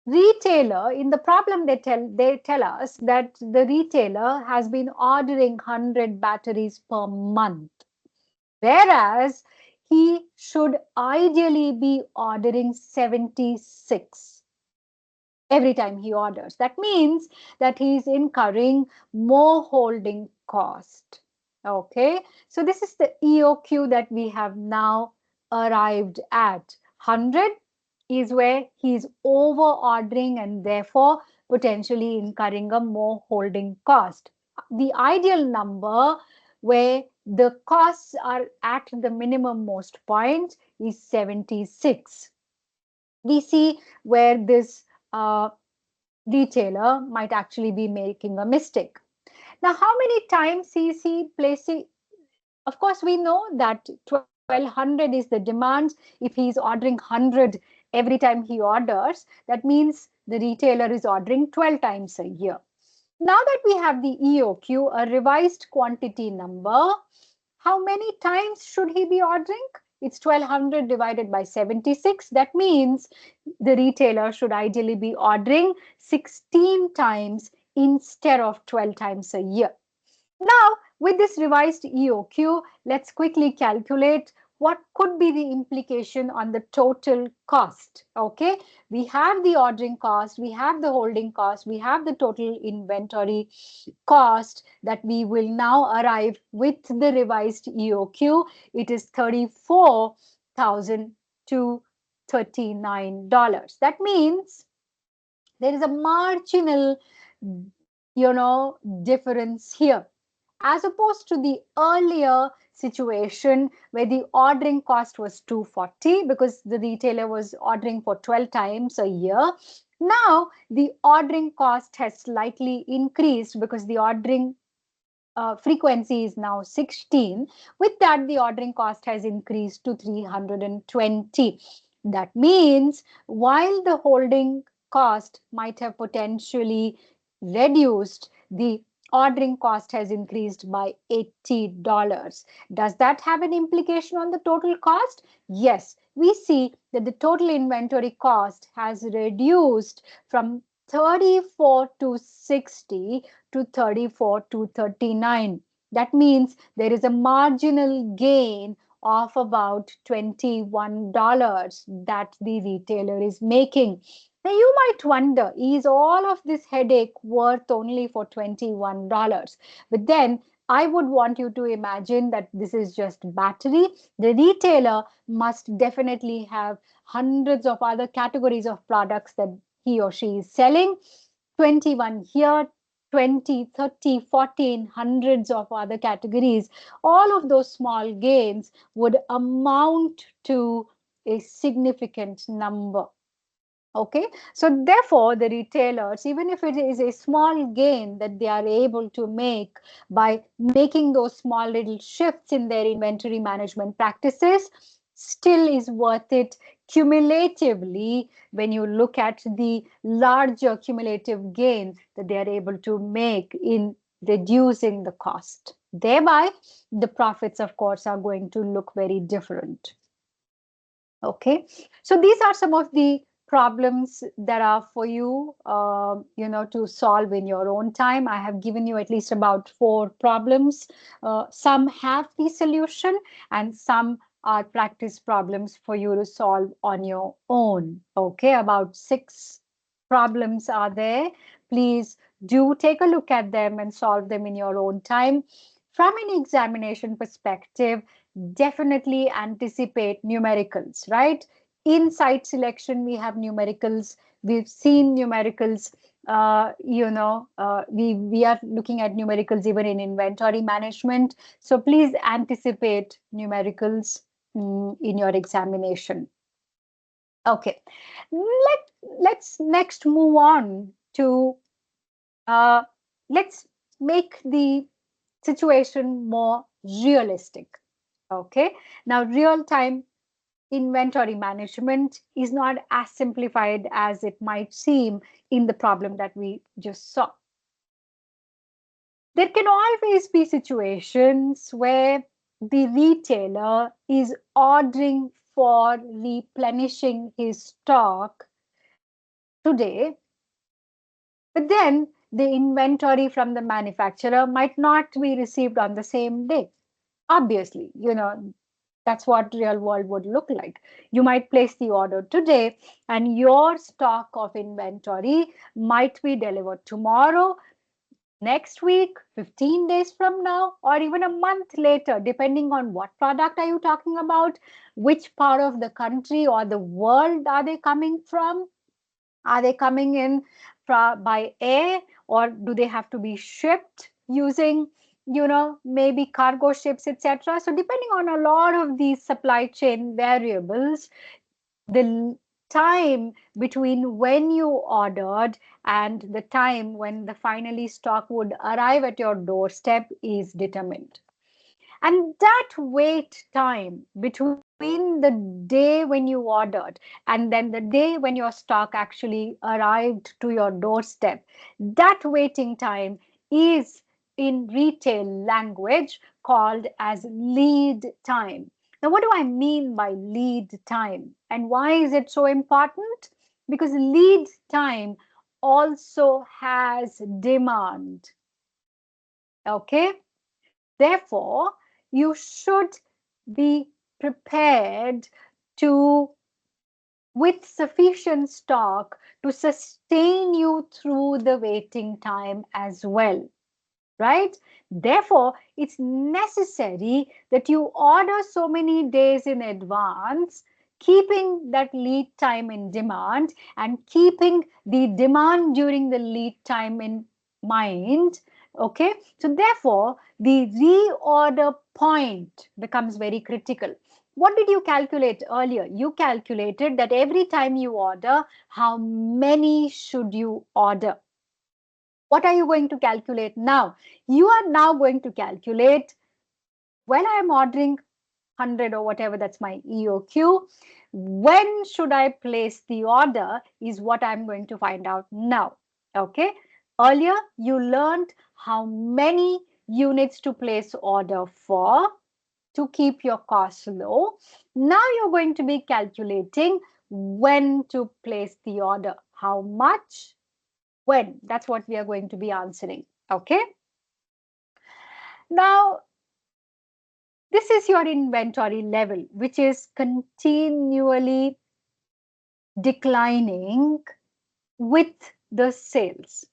retailer, in the problem, they tell us that the retailer has been ordering 100 batteries per month, whereas he should ideally be ordering 76 every time he orders. That means that he is incurring more holding cost. Okay, so this is the EOQ that we have now arrived at. 100 is where he is over ordering and therefore potentially incurring a more holding cost. The ideal number where the costs are at the minimum most point is 76. We see where this retailer might actually be making a mistake. Now, how many times is he placing? Of course, we know that 1200 is the demand. If he is ordering 100 every time he orders, that means the retailer is ordering 12 times a year. Now that we have the EOQ, a revised quantity number, how many times should he be ordering? It's 1200 divided by 76. That means the retailer should ideally be ordering 16 times instead of 12 times a year. Now, with this revised EOQ, let's quickly calculate what could be the implication on the total cost. Okay, we have the ordering cost, we have the holding cost, we have the total inventory cost that we will now arrive with the revised EOQ. It is $34,239. That means there is a marginal, difference here, as opposed to the earlier situation where the ordering cost was 240 because the retailer was ordering for 12 times a year. Now the ordering cost has slightly increased because the ordering frequency is now 16. With that, the ordering cost has increased to 320. That means while the holding cost might have potentially reduced, the ordering cost has increased by $80. Does that have an implication on the total cost? Yes, we see that the total inventory cost has reduced from 34,260 to 34,239. That means there is a marginal gain of about $21 that the retailer is making. Now you might wonder, is all of this headache worth only for $21? But then I would want you to imagine that this is just battery. The retailer must definitely have hundreds of other categories of products that he or she is selling. 21 here, 20, 30, 40, hundreds of other categories, all of those small gains would amount to a significant number. Okay, so therefore, the retailers, even if it is a small gain that they are able to make by making those small little shifts in their inventory management practices, still is worth it cumulatively when you look at the larger cumulative gain that they are able to make in reducing the cost. Thereby, the profits, of course, are going to look very different. Okay, so these are some of the problems that are for you, to solve in your own time. I have given you at least about 4 problems. Some have the solution, and some are practice problems for you to solve on your own. Okay, about 6 problems are there. Please do take a look at them and solve them in your own time. From an examination perspective, definitely anticipate numericals, right? In site selection, we have numericals. We've seen numericals. We are looking at numericals even in inventory management. So please anticipate numericals in your examination. Okay, let's next move on to uh, let's make the situation more realistic. Okay, now real time inventory management is not as simplified as it might seem in the problem that we just saw. There can always be situations where the retailer is ordering for replenishing his stock today, but then the inventory from the manufacturer might not be received on the same day. Obviously, that's what real world would look like. You might place the order today and your stock of inventory might be delivered tomorrow, next week, 15 days from now, or even a month later, depending on what product are you talking about, which part of the country or the world are they coming from. Are they coming in by air, or do they have to be shipped using, maybe cargo ships, etc.? So depending on a lot of these supply chain variables, the time between when you ordered and the time when the finally stock would arrive at your doorstep is determined. And that wait time between the day when you ordered and then the day when your stock actually arrived to your doorstep, that waiting time is in retail language called as lead time. Now, what do I mean by lead time and why is it so important? Because lead time also has demand. Okay. Therefore, you should be prepared to, with sufficient stock to sustain you through the waiting time as well, right? Therefore, it's necessary that you order so many days in advance, keeping that lead time in demand and keeping the demand during the lead time in mind. Okay, so therefore, the reorder point becomes very critical. What did you calculate earlier? You calculated that every time you order, how many should you order? What are you going to calculate now? You are now going to calculate, when I'm ordering 100 or whatever, that's my EOQ, when should I place the order is what I'm going to find out now. Okay. Earlier, you learned how many units to place order for to keep your costs low. Now you're going to be calculating when to place the order, how much, when. That's what we are going to be answering. Okay. Now, this is your inventory level, which is continually declining with the sales.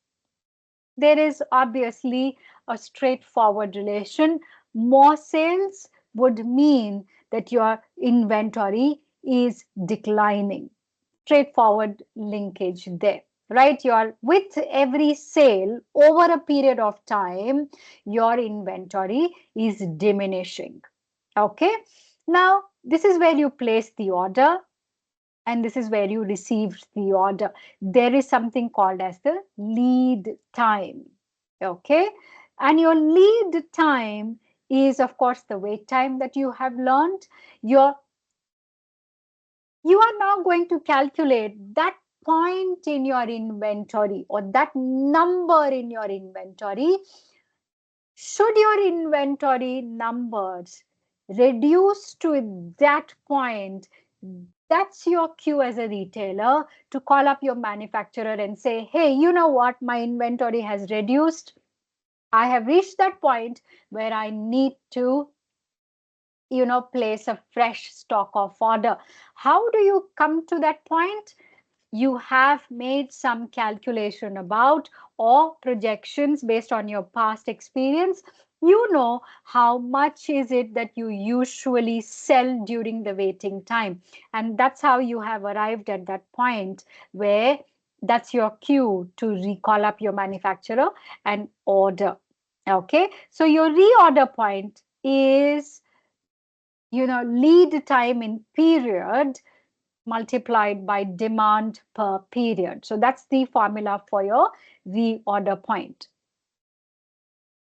There is obviously a straightforward relation. More sales would mean that your inventory is declining. Straightforward linkage there. right? With every sale over a period of time, your inventory is diminishing. Okay. Now, this is where you place the order and this is where you received the order. There is something called as the lead time. Okay. And your lead time is, of course, the wait time that you have learned. Your you are now going to calculate that point in your inventory or that number in your inventory. Should your inventory numbers reduce to that point, that's your cue as a retailer to call up your manufacturer and say, hey, you know what? My inventory has reduced. I have reached that point where I need to place a fresh stock of order. How do you come to that point? You have made some calculation about or projections based on your past experience. You know how much is it that you usually sell during the waiting time, and that's how you have arrived at that point where that's your cue to recall up your manufacturer and order. Okay, so your reorder point is lead time in period multiplied by demand per period. So that's the formula for your reorder point.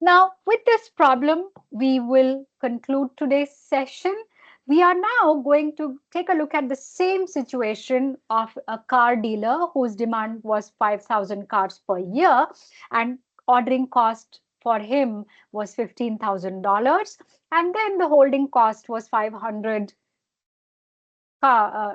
Now, with this problem, we will conclude today's session. We are now going to take a look at the same situation of a car dealer whose demand was 5,000 cars per year and ordering cost for him was $15,000, and then the holding cost was 500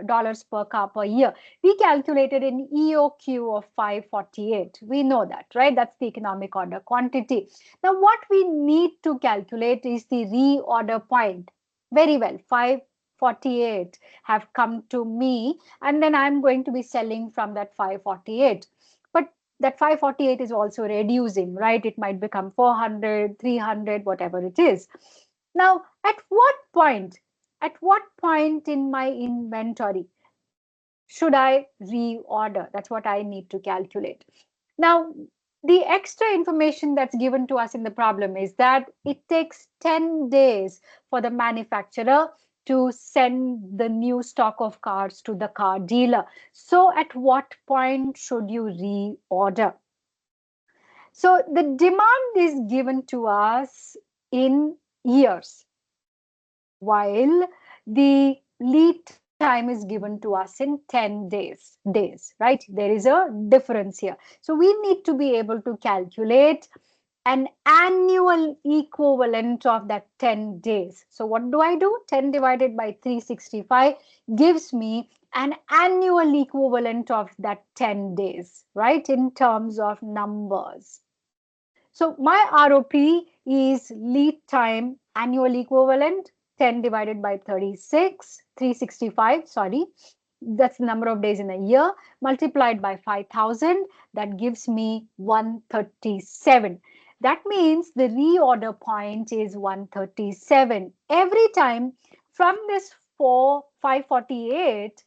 dollars per car per year. We calculated an EOQ of 548. We know that, right? That's the economic order quantity. Now, what we need to calculate is the reorder point. Very well, 548 have come to me, and then I'm going to be selling from that 548. But that 548 is also reducing, right? It might become 400, 300, whatever it is. Now, at what point in my inventory should I reorder? That's what I need to calculate. Now, the extra information that's given to us in the problem is that it takes 10 days for the manufacturer to send the new stock of cars to the car dealer. So at what point should you reorder? So the demand is given to us in years, while the lead time is given to us in 10 days, right? There is a difference here. So we need to be able to calculate an annual equivalent of that 10 days. So what do I do? 10 divided by 365 gives me an annual equivalent of that 10 days, right? In terms of numbers. So my ROP is lead time annual equivalent 10 divided by 365, sorry. That's the number of days in a year multiplied by 5,000. That gives me 137. That means the reorder point is 137. Every time from this 548,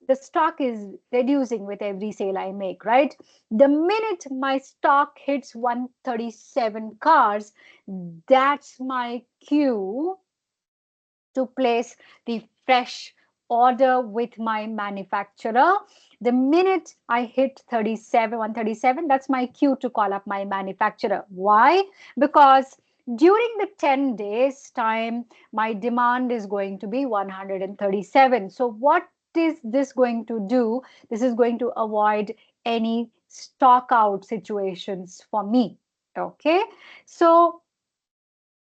the stock is reducing with every sale I make, right? The minute my stock hits 137 cars, that's my cue to place the fresh order with my manufacturer. The minute I hit 137, that's my cue to call up my manufacturer. Why? Because during the 10 days time, my demand is going to be 137. So what is this going to do? This is going to avoid any stock out situations for me. Okay. So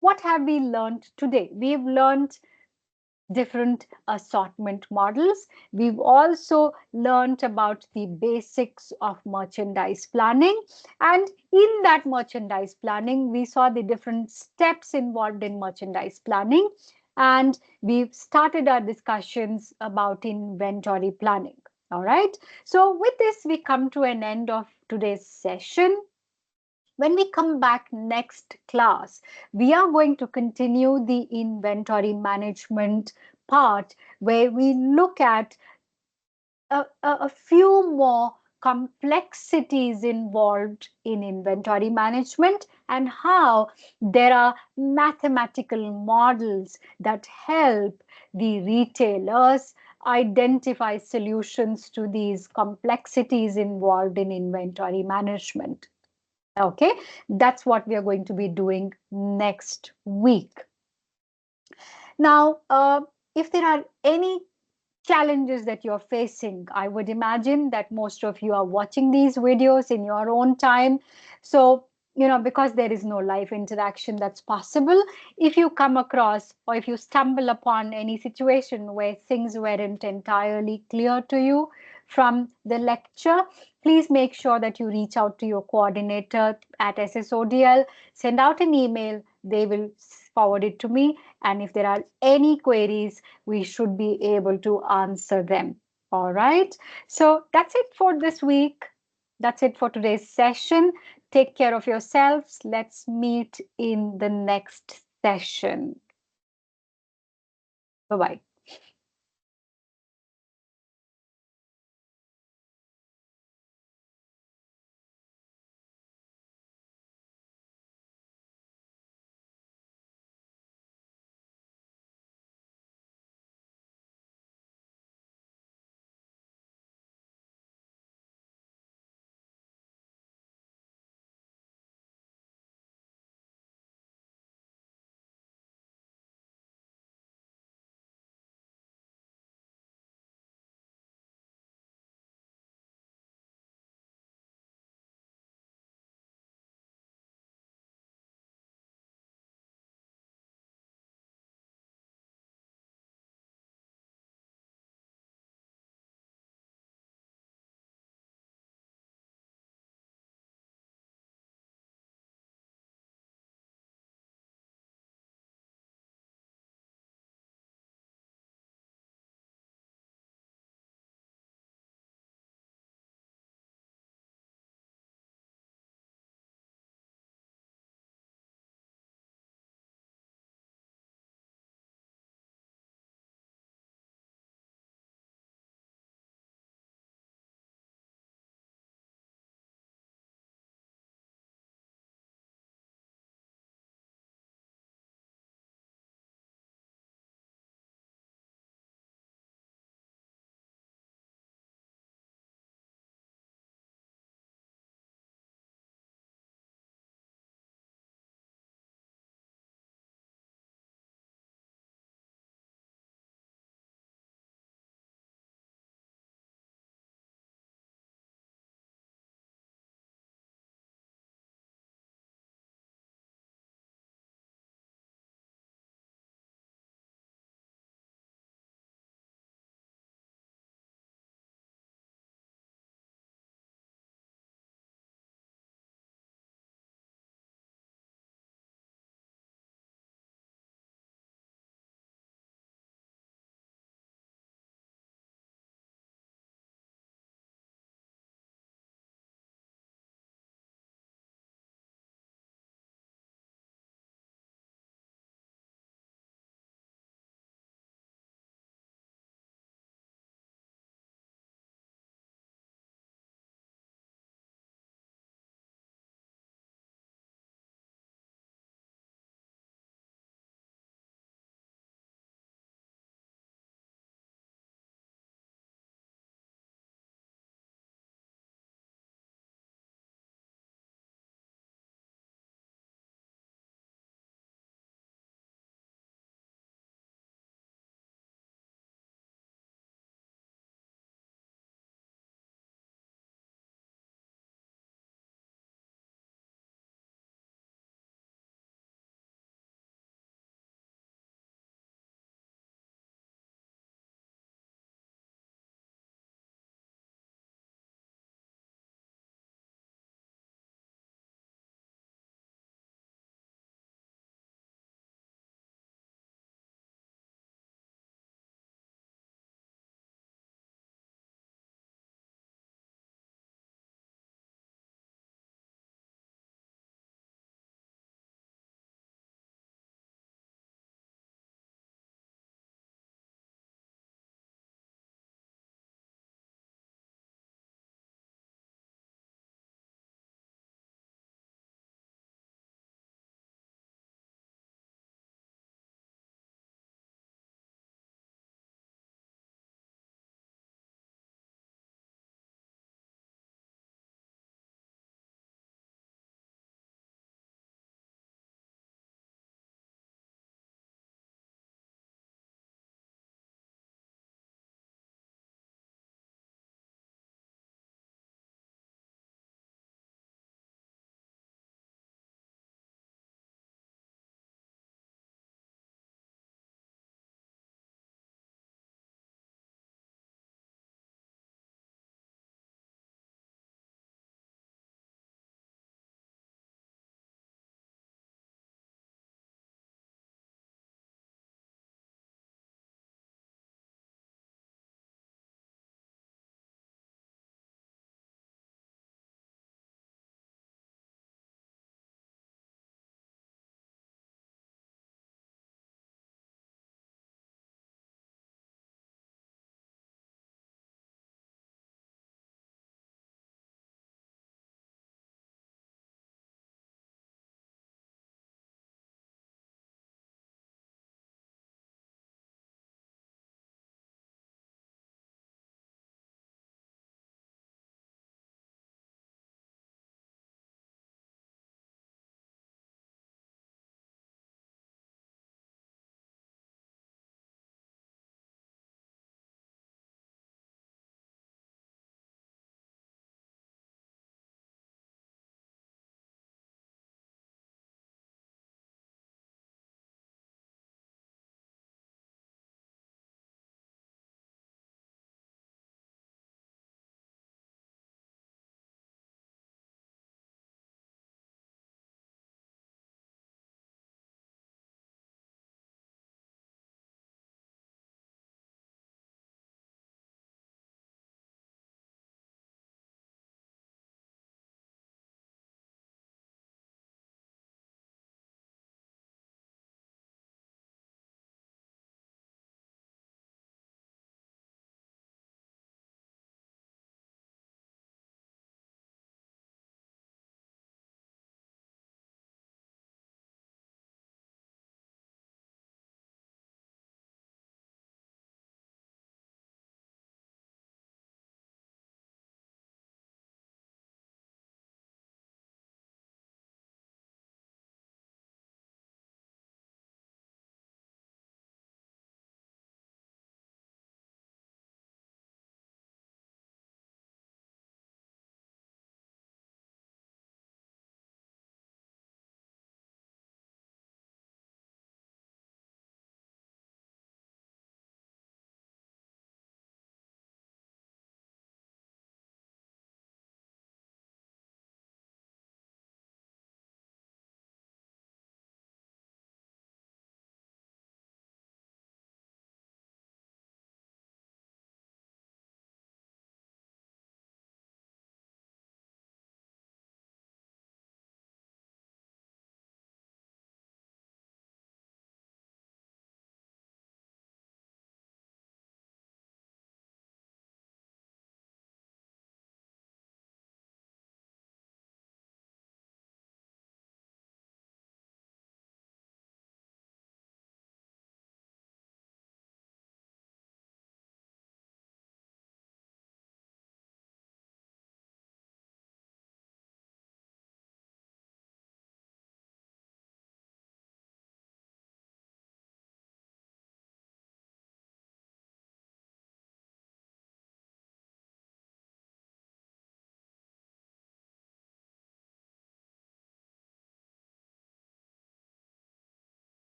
what have we learned today? We've learned different assortment models. We've also learned about the basics of merchandise planning. And in that merchandise planning, we saw the different steps involved in merchandise planning. And we've started our discussions about inventory planning. All right. So with this, we come to an end of today's session. When we come back next class, we are going to continue the inventory management part where we look at a few more complexities involved in inventory management and how there are mathematical models that help the retailers identify solutions to these complexities involved in inventory management. Okay, that's what we are going to be doing next week. Now, if there are any challenges that you're facing, I would imagine that most of you are watching these videos in your own time. So, because there is no live interaction that's possible, if you come across or if you stumble upon any situation where things weren't entirely clear to you from the lecture, please make sure that you reach out to your coordinator at SSODL, send out an email, they will forward it to me. And if there are any queries, we should be able to answer them. All right. So that's it for this week. That's it for today's session. Take care of yourselves. Let's meet in the next session. Bye bye.